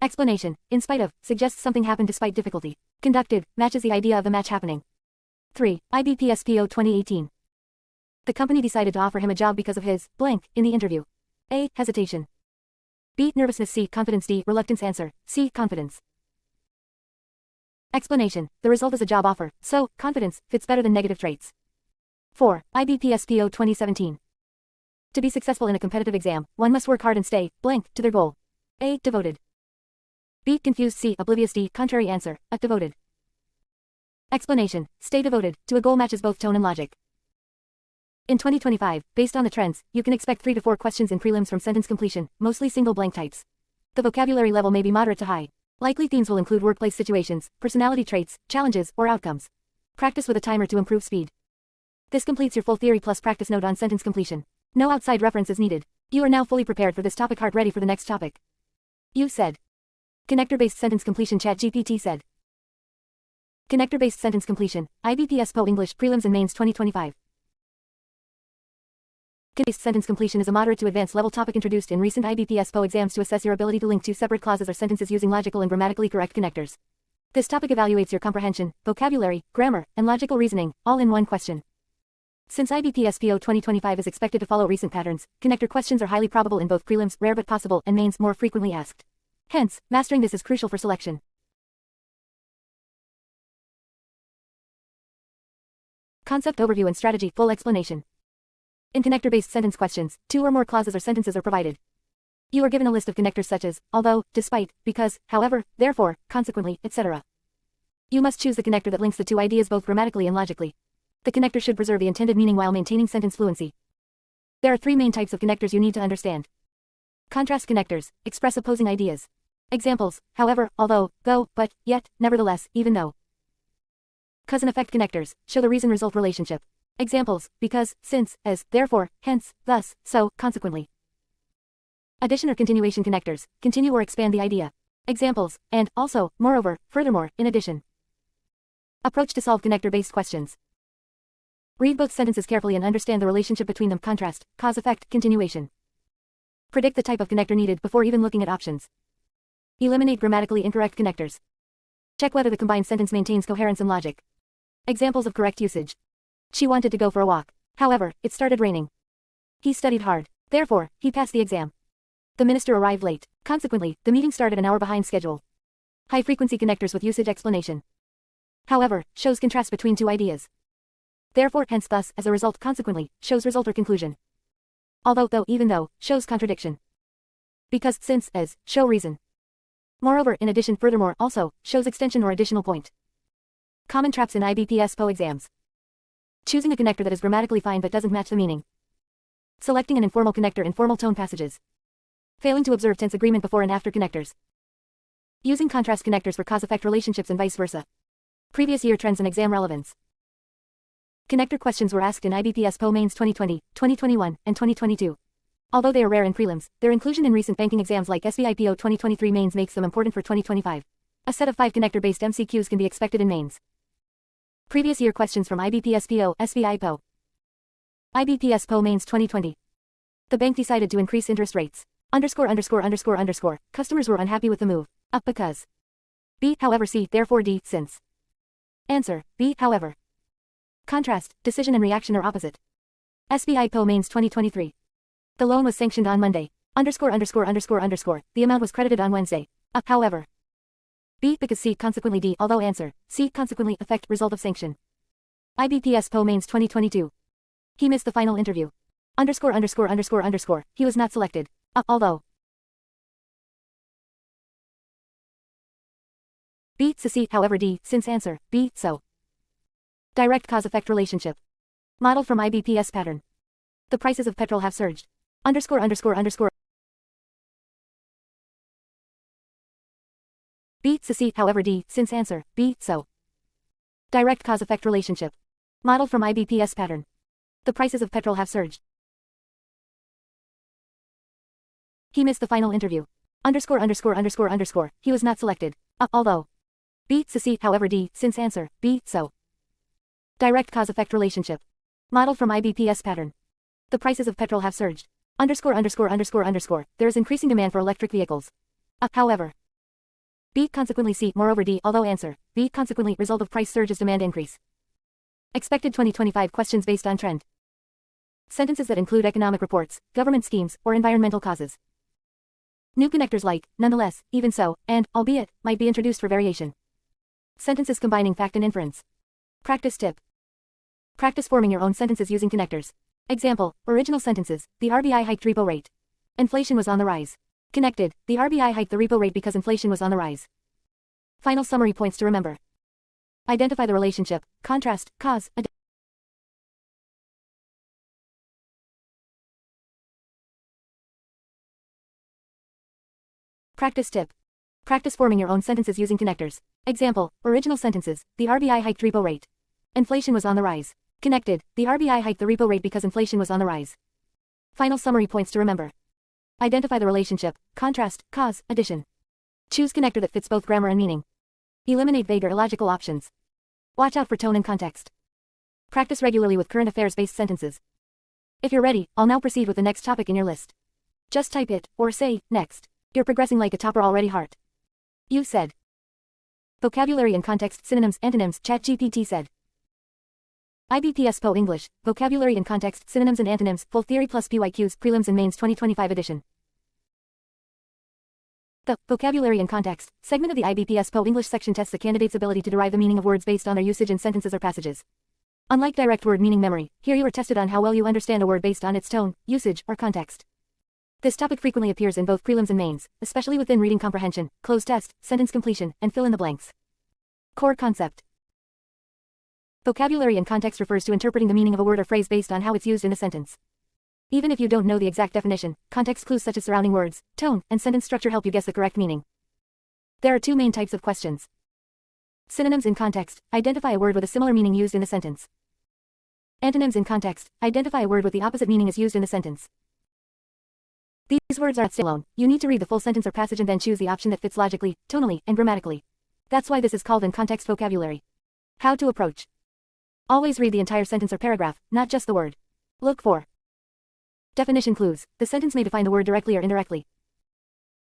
[SPEAKER 1] Explanation. In spite of, suggests something happened despite difficulty. Conducted, matches the idea of the match happening. 3. IBPS PO 2018. The company decided to offer him a job because of his blank in the interview. A. Hesitation. B. Nervousness. C. Confidence. D. Reluctance. Answer. C. Confidence. Explanation. The result is a job offer, so, confidence, fits better than negative traits. 4. IBPS PO 2017. To be successful in a competitive exam, one must work hard and stay blank to their goal. A. Devoted. B. Confused. C. Oblivious. D. Contrary. Answer. A. Devoted. Explanation. Stay devoted to a goal matches both tone and logic. In 2025, based on the trends, you can expect 3 to 4 questions in prelims from sentence completion, mostly single blank types. The vocabulary level may be moderate to high. Likely themes will include workplace situations, personality traits, challenges, or outcomes. Practice with a timer to improve speed. This completes your full theory plus practice note on sentence completion. No outside reference is needed. You are now fully prepared for this topic. Heart ready for the next topic. You said. Connector-based sentence completion. ChatGPT said. Connector-based sentence completion, IBPS PO English Prelims and Mains 2025. Connector-based sentence completion is a moderate to advanced level topic introduced in recent IBPS PO exams to assess your ability to link 2 separate clauses or sentences using logical and grammatically correct connectors. This topic evaluates your comprehension, vocabulary, grammar, and logical reasoning, all in one question. Since IBPS PO 2025 is expected to follow recent patterns, connector questions are highly probable in both prelims, rare but possible, and mains, more frequently asked. Hence, mastering this is crucial for selection. Concept overview and strategy, full explanation. In connector-based sentence questions, 2 or more clauses or sentences are provided. You are given a list of connectors such as, although, despite, because, however, therefore, consequently, etc. You must choose the connector that links the 2 ideas both grammatically and logically. The connector should preserve the intended meaning while maintaining sentence fluency. There are 3 main types of connectors you need to understand. Contrast connectors, express opposing ideas. Examples, however, although, though, but, yet, nevertheless, even though. Cause and effect connectors, show the reason-result relationship. Examples, because, since, as, therefore, hence, thus, so, consequently. Addition or continuation connectors, continue or expand the idea. Examples, and, also, moreover, furthermore, in addition. Approach to solve connector-based questions. Read both sentences carefully and understand the relationship between them. Contrast, cause, effect, continuation. Predict the type of connector needed before even looking at options. Eliminate grammatically incorrect connectors. Check whether the combined sentence maintains coherence and logic. Examples of correct usage. She wanted to go for a walk. However, it started raining. He studied hard. Therefore, he passed the exam. The minister arrived late. Consequently, the meeting started an hour behind schedule. High-frequency connectors with usage explanation. However, shows contrast between two ideas. Therefore, hence, thus, as a result, consequently, shows result or conclusion. Although, though, even though, shows contradiction. Because, since, as, show reason. Moreover, in addition, furthermore, also, shows extension or additional point. Common traps in IBPS PO exams. Choosing a connector that is grammatically fine but doesn't match the meaning. Selecting an informal connector in formal tone passages. Failing to observe tense agreement before and after connectors. Using contrast connectors for cause-effect relationships and vice versa. Previous year trends and exam relevance. Connector questions were asked in IBPS PO Mains 2020, 2021, and 2022. Although they are rare in prelims, their inclusion in recent banking exams like SBI PO 2023 Mains makes them important for 2025. A set of 5 connector-based MCQs can be expected in Mains. Previous year questions from IBPS PO, SBI PO. IBPS PO Mains 2020. The bank decided to increase interest rates. Customers were unhappy with the move. Up because. B, however, C, therefore D, since. Answer, B, however. Contrast, decision and reaction are opposite. SBI PO Mains 2023. The loan was sanctioned on Monday. The amount was credited on Wednesday. Up, however. B, because C, consequently D, although answer, C, consequently effect, result of sanction. IBPS PO Mains 2022. He missed the final interview. He was not selected. Up, although. B, C, however D, since answer, B, so. Direct cause-effect relationship. Modeled from IBPS pattern. The prices of petrol have surged. B, C, however D, since answer, B, so. Direct cause-effect relationship. Modeled from IBPS pattern. The prices of petrol have surged. He missed the final interview. He was not selected. Up, although. B, C, however D, since answer, B, so. Direct cause-effect relationship. Modeled from IBPS pattern. The prices of petrol have surged. There is increasing demand for electric vehicles. Up, however. B, consequently C, moreover D, although answer, B, consequently result of price surge is demand increase. Expected 2025 questions based on trend. Sentences that include economic reports, government schemes, or environmental causes. New connectors like, nonetheless, even so, and, albeit, might be introduced for variation. Sentences combining fact and inference. Practice tip. Practice forming your own sentences using connectors. Example, original sentences, the RBI hiked repo rate. Inflation was on the rise. Connected, the RBI hiked the repo rate because inflation was on the rise. Final summary points to remember. Identify the relationship, contrast, cause, Practice tip. Practice forming your own sentences using connectors. Example, original sentences, the RBI hiked repo rate. Inflation was on the rise. Connected, the RBI hiked the repo rate because inflation was on the rise. Final summary points to remember. Identify the relationship, contrast, cause, addition. Choose connector that fits both grammar and meaning. Eliminate vague or illogical options. Watch out for tone and context. Practice regularly with current affairs-based sentences. If you're ready, I'll now proceed with the next topic in your list. Just type it, or say, next. You're progressing like a topper already, heart. You said. Vocabulary and context, synonyms, antonyms, ChatGPT said. IBPS PO English, Vocabulary and Context, Synonyms and Antonyms, Full Theory plus PYQs, Prelims and Mains 2025 edition. The Vocabulary and Context segment of the IBPS PO English section tests a candidate's ability to derive the meaning of words based on their usage in sentences or passages. Unlike direct word meaning memory, here you are tested on how well you understand a word based on its tone, usage, or context. This topic frequently appears in both prelims and mains, especially within reading comprehension, closed test, sentence completion, and fill in the blanks. Core concept. Vocabulary and context refers to interpreting the meaning of a word or phrase based on how it's used in a sentence. Even if you don't know the exact definition, context clues such as surrounding words, tone, and sentence structure help you guess the correct meaning. There are two main types of questions. Synonyms in context, identify a word with a similar meaning used in a sentence. Antonyms in context, identify a word with the opposite meaning as used in a sentence. These words are not standalone. You need to read the full sentence or passage and then choose the option that fits logically, tonally, and grammatically. That's why this is called in-context vocabulary. How to approach. Always read the entire sentence or paragraph, not just the word. Look for definition clues. The sentence may define the word directly or indirectly.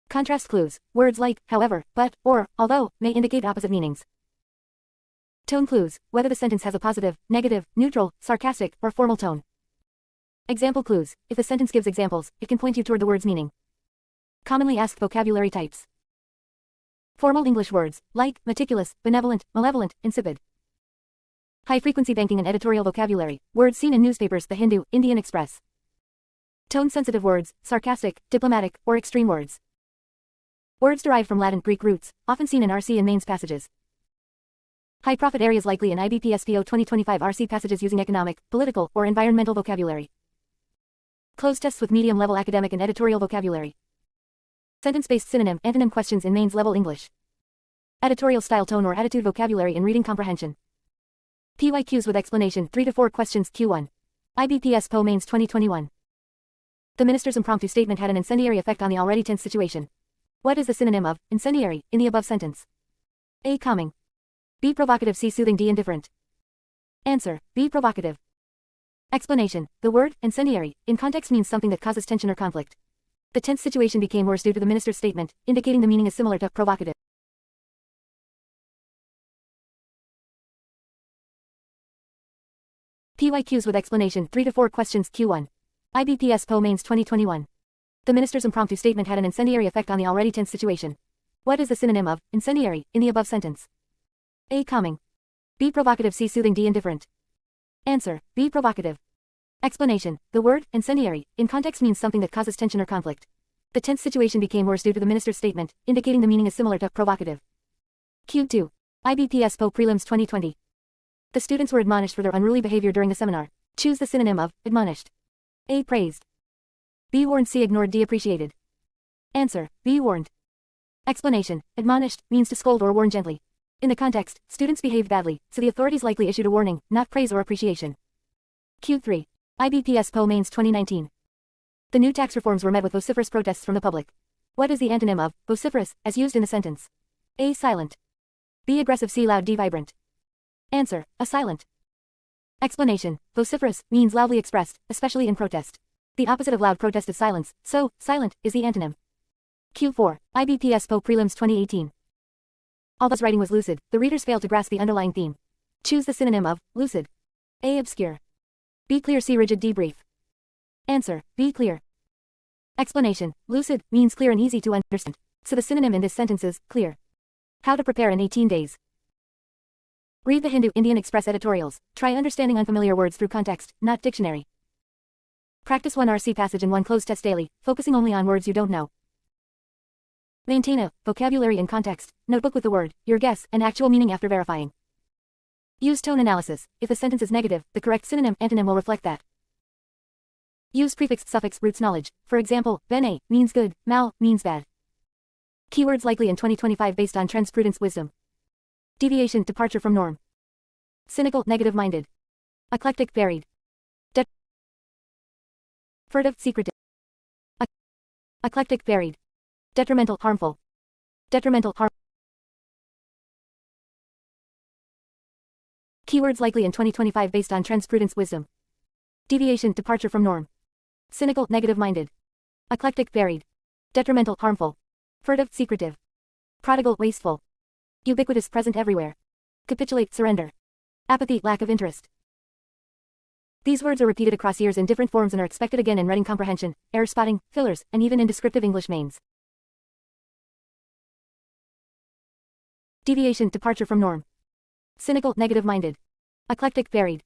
[SPEAKER 1] Contrast clues. Words like, however, but, or, although, may indicate opposite meanings. Tone clues. Whether the sentence has a positive, negative, neutral, sarcastic, or formal tone. Example clues. If the sentence gives examples, it can point you toward the word's meaning. Commonly asked vocabulary types. Formal English words, like, meticulous, benevolent, malevolent, insipid. High-frequency banking and editorial vocabulary, words seen in newspapers, The Hindu, Indian Express. Tone-sensitive words, sarcastic, diplomatic, or extreme words. Words derived from Latin, Greek roots, often seen in RC and mains passages. High-profit areas likely in IBPSPO 2025 RC passages using economic, political, or environmental vocabulary. Closed tests with medium-level academic and editorial vocabulary. Sentence-based synonym, antonym questions in mains-level English. Editorial style, tone or attitude vocabulary in reading comprehension. PYQs with explanation, 3 to 4 questions. Q1. IBPS PO Mains 2021. The minister's impromptu statement had an incendiary effect on the already tense situation. What is the synonym of incendiary in the above sentence? A. Calming. B. Provocative. C. Soothing. D. Indifferent. Answer. B. Provocative. Explanation. The word incendiary in context means something that causes tension or conflict. The tense situation became worse due to the minister's statement, indicating the meaning is similar to provocative. PYQs with explanation, 3 to 4 questions. Q1. IBPS PO Mains 2021. The minister's impromptu statement had an incendiary effect on the already tense situation. What is the synonym of incendiary in the above sentence? A. Calming. B. Provocative. C. Soothing. D. Indifferent. Answer. B. Provocative. Explanation. The word incendiary in context means something that causes tension or conflict. The tense situation became worse due to the minister's statement, indicating the meaning is similar to provocative. Q2. IBPS PO Prelims 2020. The students were admonished for their unruly behavior during the seminar. Choose the synonym of admonished. A. Praised. B. Warned. C. Ignored. D. Appreciated. Answer. B. Warned. Explanation. Admonished means to scold or warn gently. In the context, students behaved badly, so the authorities likely issued a warning, not praise or appreciation. Q3. IBPS PO Mains 2019. The new tax reforms were met with vociferous protests from the public. What is the antonym of vociferous, as used in the sentence? A. Silent. B. Aggressive. C. Loud. D. Vibrant. Answer. A. Silent. Explanation. Vociferous means loudly expressed, especially in protest. The opposite of loud protest is silence, so silent is the antonym. Q4. IBPS PO Prelims 2018. Although his writing was lucid, the readers failed to grasp the underlying theme. Choose the synonym of lucid. A. Obscure. B. Clear. C. Rigid. D. Brief. Answer. B. Clear. Explanation. Lucid means clear and easy to understand, so the synonym in this sentence is clear. How to prepare in 18 days. Read the Hindu, Indian Express editorials. Try understanding unfamiliar words through context, not dictionary. Practice 1 RC passage and 1 closed test daily, focusing only on words you don't know. Maintain a vocabulary in context notebook with the word, your guess, and actual meaning after verifying. Use tone analysis. If the sentence is negative, the correct synonym antonym will reflect that. Use prefix, suffix, roots knowledge. For example, bene means good, mal means bad. Keywords likely in 2025 based on trends, prudence, wisdom. Deviation, departure from norm. Cynical, negative-minded. Eclectic, varied. Furtive, secretive. Eclectic, varied. Detrimental, harmful. Detrimental, harm. Keywords likely in 2025 based on trends, prudence, wisdom. Deviation, departure from norm. Cynical, negative-minded. Eclectic, varied. Detrimental, harmful. Furtive, secretive. Prodigal, wasteful. Ubiquitous, present everywhere. Capitulate, surrender. Apathy, lack of interest. These words are repeated across years in different forms and are expected again in reading comprehension, error spotting, fillers, and even in descriptive English mains. Deviation, departure from norm. Cynical, negative-minded. Eclectic, varied.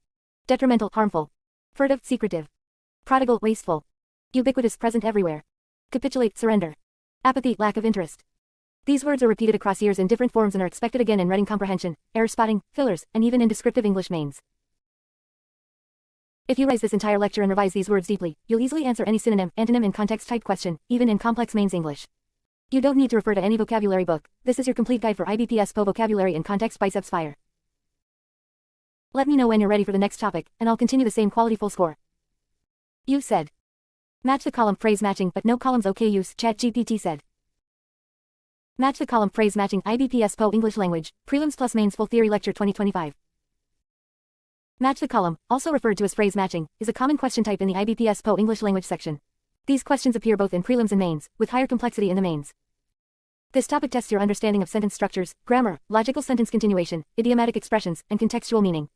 [SPEAKER 1] Detrimental, harmful. Furtive, secretive. Prodigal, wasteful. Ubiquitous, present everywhere. Capitulate, surrender. Apathy, lack of interest. These words are repeated across years in different forms and are expected again in reading comprehension, error spotting, fillers, and even in descriptive English mains. If you revise this entire lecture and revise these words deeply, you'll easily answer any synonym, antonym in context type question, even in complex mains English. You don't need to refer to any vocabulary book. This is your complete guide for IBPS PO vocabulary in context biceps fire. Let me know when you're ready for the next topic, and I'll continue the same quality full score. You said. Match the column phrase matching but no columns. Okay, use ChatGPT said. Match the column phrase matching IBPS PO English Language, Prelims plus Mains Full Theory Lecture 2025. Match the column, also referred to as phrase matching, is a common question type in the IBPS PO English Language section. These questions appear both in prelims and mains, with higher complexity in the mains. This topic tests your understanding of sentence structures, grammar, logical sentence continuation, idiomatic expressions, and contextual meaning.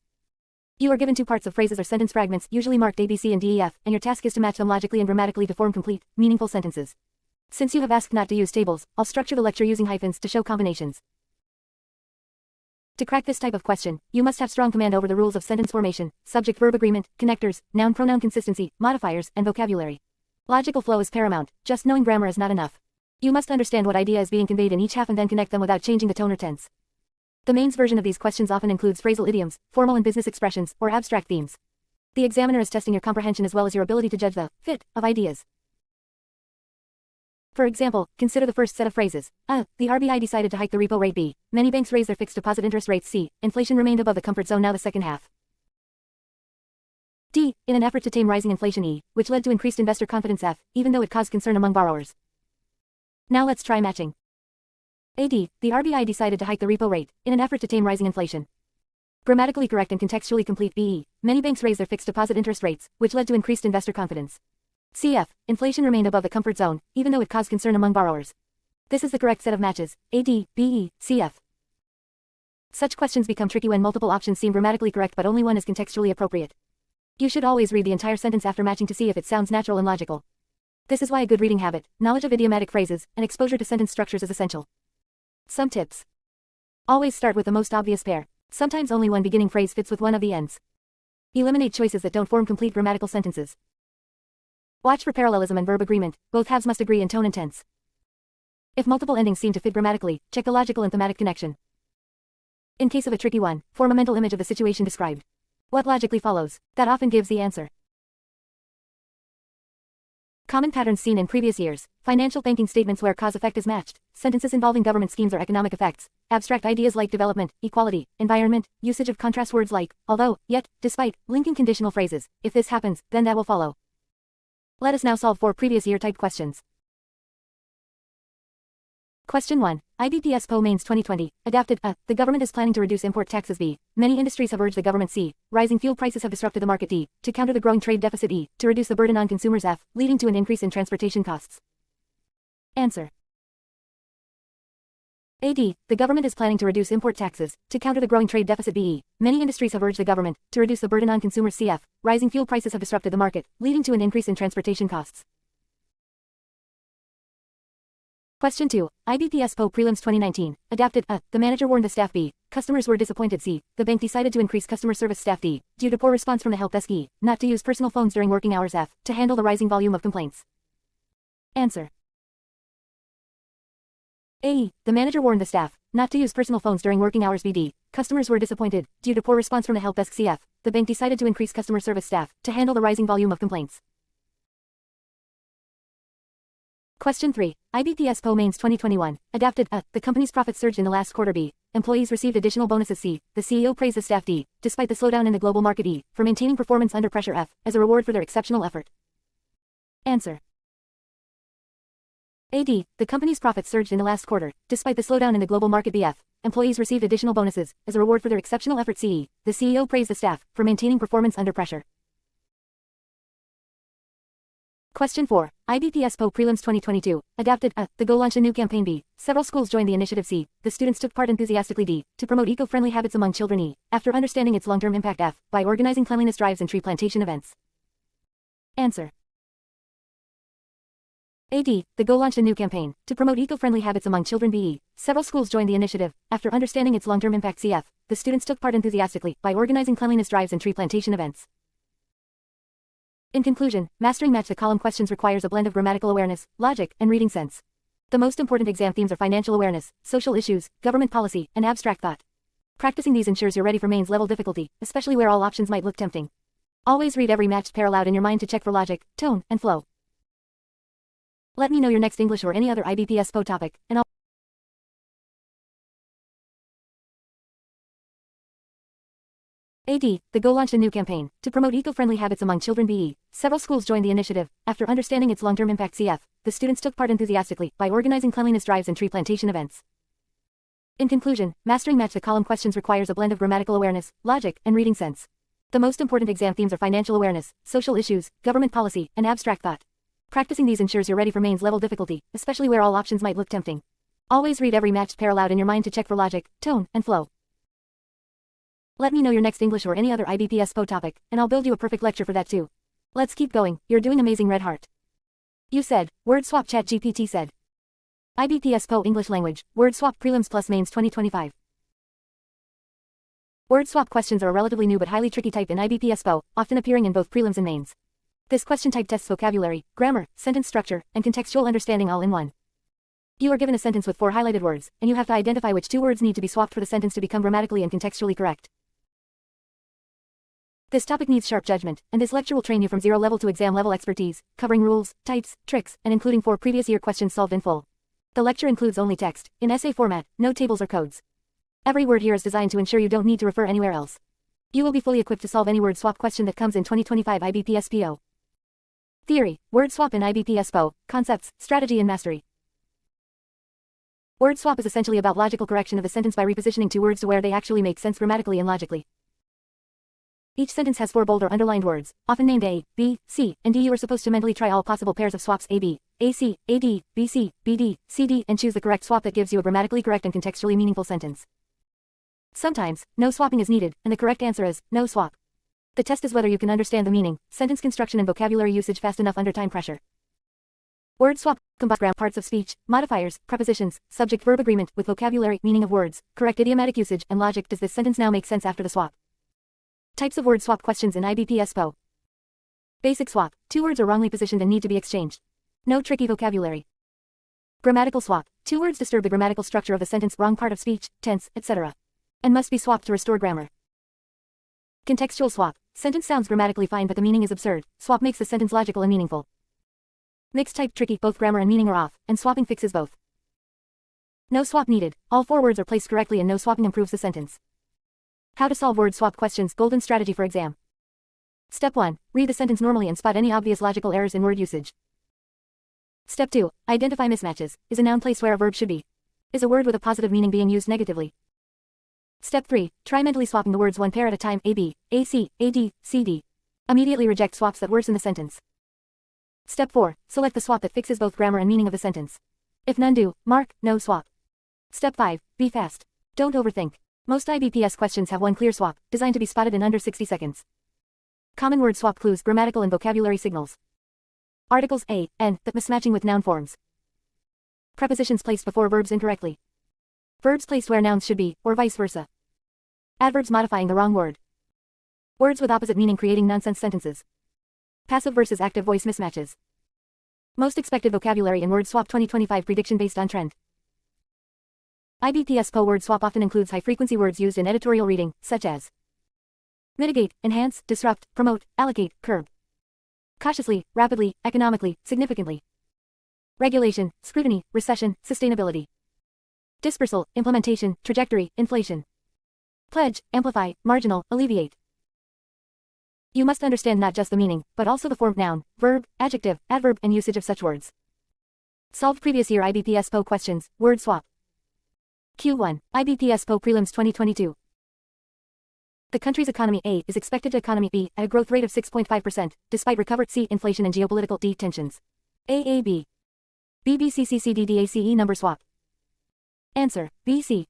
[SPEAKER 1] You are given two parts of phrases or sentence fragments, usually marked A, B, C, and D, E, F, and your task is to match them logically and grammatically to form complete, meaningful sentences. Since you have asked not to use tables, I'll structure the lecture using hyphens to show combinations. To crack this type of question, you must have strong command over the rules of sentence formation, subject-verb agreement, connectors, noun-pronoun consistency, modifiers, and vocabulary. Logical flow is paramount, just knowing grammar is not enough. You must understand what idea is being conveyed in each half and then connect them without changing the tone or tense. The mains version of these questions often includes phrasal idioms, formal and business expressions, or abstract themes. The examiner is testing your comprehension as well as your ability to judge the fit of ideas. For example, consider the first set of phrases. A. The RBI decided to hike the repo rate. B. Many banks raised their fixed deposit interest rates. C. Inflation remained above the comfort zone. Now the second half. D. In an effort to tame rising inflation. E. Which led to increased investor confidence. F. Even though it caused concern among borrowers. Now let's try matching. AD. The RBI decided to hike the repo rate, in an effort to tame rising inflation. Grammatically correct and contextually complete. BE. Many banks raised their fixed deposit interest rates, which led to increased investor confidence. CF. Inflation remained above the comfort zone, even though it caused concern among borrowers. This is the correct set of matches. AD, BE, CF. Such questions become tricky when multiple options seem grammatically correct but only one is contextually appropriate. You should always read the entire sentence after matching to see if it sounds natural and logical. This is why a good reading habit, knowledge of idiomatic phrases, and exposure to sentence structures is essential. Some tips. Always start with the most obvious pair. Sometimes only one beginning phrase fits with one of the ends. Eliminate choices that don't form complete grammatical sentences. Watch for parallelism and verb agreement, both halves must agree in tone and tense. If multiple endings seem to fit grammatically, check a logical and thematic connection. In case of a tricky one, form a mental image of the situation described. What logically follows? That often gives the answer. Common patterns seen in previous years: financial banking statements where cause-effect is matched, sentences involving government schemes or economic effects, abstract ideas like development, equality, environment, usage of contrast words like although, yet, despite, linking conditional phrases. If this happens, then that will follow. Let us now solve 4 previous year type questions. Question 1. Ibps Po Mains 2020. Adapted. A. The government is planning to reduce import taxes. B. Many industries have urged the government. C. Rising fuel prices have disrupted the market. D. To counter the growing trade deficit. E. To reduce the burden on consumers. F. Leading to an increase in transportation costs. Answer. AD. The government is planning to reduce import taxes, to counter the growing trade deficit. BE. Many industries have urged the government to reduce the burden on consumers. CF. Rising fuel prices have disrupted the market, leading to an increase in transportation costs. Question 2. Ibps Po Prelims 2019. Adapted. A. The manager warned the staff. B. Customers were disappointed. C. The bank decided to increase customer service staff. D. Due to poor response from the help desk. E. Not to use personal phones during working hours. F. To handle the rising volume of complaints. Answer. A. The manager warned the staff not to use personal phones during working hours. BD. Customers were disappointed due to poor response from the help desk. CF. The bank decided to increase customer service staff to handle the rising volume of complaints. Question 3. Ibps Po Mains 2021. Adapted. A. The company's profits surged in the last quarter. B. Employees received additional bonuses. C. The CEO praised the staff. D. Despite the slowdown in the global market. E. For maintaining performance under pressure. F. As a reward for their exceptional effort. Answer. AD. The company's profits surged in the last quarter, despite the slowdown in the global market. BF. Employees received additional bonuses, as a reward for their exceptional effort. CE. The CEO praised the staff for maintaining performance under pressure. Question 4. Ibps Po Prelims 2022. Adapted. A. The Go launched a new campaign. B. Several schools joined the initiative. C. The students took part enthusiastically. D. To promote eco-friendly habits among children. E. After understanding its long-term impact. F. By organizing cleanliness drives and tree plantation events. Answer. AD. The Go launched a new campaign to promote eco-friendly habits among children. BE. Several schools joined the initiative. After understanding its long-term impact. CF. The students took part enthusiastically by organizing cleanliness drives and tree plantation events. In conclusion, mastering match the column questions requires a blend of grammatical awareness, logic, and reading sense. The most important exam themes are financial awareness, social issues, government policy, and abstract thought. Practicing these ensures you're ready for mains level difficulty, especially where all options might look tempting. Always read every matched pair aloud in your mind to check for logic, tone, and flow. Let me know your next English or any other Ibps Po topic, and I'll AD. The Go launched a new campaign to promote eco-friendly habits among children. BE. Several schools joined the initiative. After understanding its long-term impact. CF. The students took part enthusiastically by organizing cleanliness drives and tree plantation events. In conclusion, mastering match the column questions requires a blend of grammatical awareness, logic, and reading sense. The most important exam themes are financial awareness, social issues, government policy, and abstract thought. Practicing these ensures you're ready for mains level difficulty, especially where all options might look tempting. Always read every matched pair aloud in your mind to check for logic, tone, and flow. Let me know your next English or any other IBPS PO topic, and I'll build you a perfect lecture for that too. Let's keep going, you're doing amazing, red heart. You said, word swap, ChatGPT said. IBPS PO English Language, word swap prelims plus mains 2025. Word swap questions are a relatively new but highly tricky type in IBPS PO, often appearing in both prelims and mains. This question type tests vocabulary, grammar, sentence structure, and contextual understanding all in one. You are given a sentence with 4 highlighted words, and you have to identify which 2 words need to be swapped for the sentence to become grammatically and contextually correct. This topic needs sharp judgment, and this lecture will train you from 0 level to exam level expertise, covering rules, types, tricks, and including 4 previous year questions solved in full. The lecture includes only text, in essay format, no tables or codes. Every word here is designed to ensure you don't need to refer anywhere else. You will be fully equipped to solve any word swap question that comes in 2025 IBPS PO. Theory, word swap in IBPS PO, concepts, strategy and mastery. Word swap is essentially about logical correction of a sentence by repositioning 2 words to where they actually make sense grammatically and logically. Each sentence has 4 bold or underlined words, often named A, B, C, and D. You are supposed to mentally try all possible pairs of swaps AB, AC, AD, BC, BD, CD, and choose the correct swap that gives you a grammatically correct and contextually meaningful sentence. Sometimes, no swapping is needed, and the correct answer is no swap. The test is whether you can understand the meaning, sentence construction and vocabulary usage fast enough under time pressure. Word swap combines grammar, parts of speech, modifiers, prepositions, subject-verb agreement with vocabulary, meaning of words, correct idiomatic usage, and logic. Does this sentence now make sense after the swap? Types of word swap questions in IBPS PO. Basic swap. 2 words are wrongly positioned and need to be exchanged. No tricky vocabulary. Grammatical swap. 2 words disturb the grammatical structure of the sentence, wrong part of speech, tense, etc. and must be swapped to restore grammar. Contextual swap. Sentence sounds grammatically fine but the meaning is absurd. Swap makes the sentence logical and meaningful. Mixed type tricky. Both grammar and meaning are off, and swapping fixes both. No swap needed. All 4 words are placed correctly and no swapping improves the sentence. How to solve word swap questions. Golden strategy for exam. Step 1. Read the sentence normally and spot any obvious logical errors in word usage. Step 2. Identify mismatches. Is a noun placed where a verb should be? Is a word with a positive meaning being used negatively? Step 3. Try mentally swapping the words one pair at a time. AB, AC, AD, CD. Immediately reject swaps that worsen the sentence. Step 4. Select the swap that fixes both grammar and meaning of the sentence. If none do, mark no swap. Step 5. Be fast. Don't overthink. Most IBPS questions have one clear swap, designed to be spotted in under 60 seconds. Common word swap clues, grammatical and vocabulary signals. Articles A, N, that mismatching with noun forms. Prepositions placed before verbs incorrectly. Verbs placed where nouns should be, or vice versa. Adverbs modifying the wrong word. Words with opposite meaning creating nonsense sentences. Passive versus active voice mismatches. Most expected vocabulary in word swap 2025 prediction based on trend. IBPS PO word swap often includes high-frequency words used in editorial reading, such as mitigate, enhance, disrupt, promote, allocate, curb. Cautiously, rapidly, economically, significantly. Regulation, scrutiny, recession, sustainability. Dispersal, implementation, trajectory, inflation. Pledge, amplify, marginal, alleviate. You must understand not just the meaning, but also the form, noun, verb, adjective, adverb, and usage of such words. Solved previous year IBPS PO questions, word swap. Q1, IBPS PO Prelims 2022. The country's economy A is expected to economy B at a growth rate of 6.5%, despite recovered C inflation and geopolitical D tensions. AAB. BBCCCDDACE number swap. Answer, BC.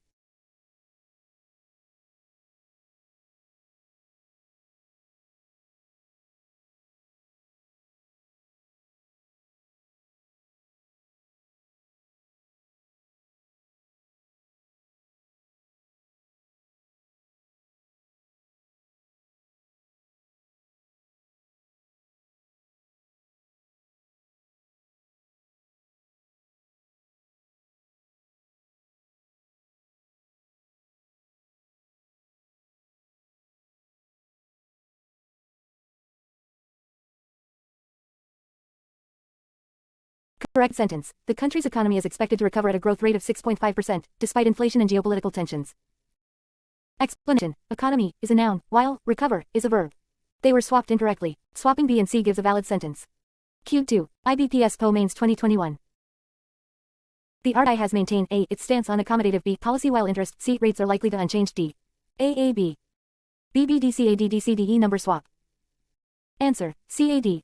[SPEAKER 1] Correct sentence. The country's economy is expected to recover at a growth rate of 6.5%, despite inflation and geopolitical tensions. Explanation. Economy is a noun, while recover is a verb. They were swapped incorrectly. Swapping B and C gives a valid sentence. Q2. IBPS PO Mains 2021. The RBI has maintained A its stance on accommodative B policy while interest C rates are likely to unchanged D. AAB. BBDCADDCDE number swap. Answer, CAD.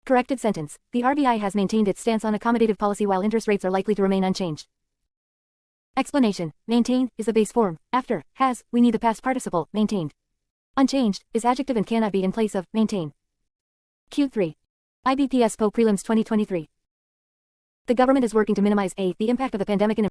[SPEAKER 1] Corrected sentence. The RBI has maintained its stance on accommodative policy while interest rates are likely to remain unchanged. Explanation. Maintain is the base form. After has, we need the past participle, maintained. Unchanged is adjective and cannot be in place of maintain. Q3. IBPS PO Prelims 2023. The government is working to minimize the impact of the pandemic in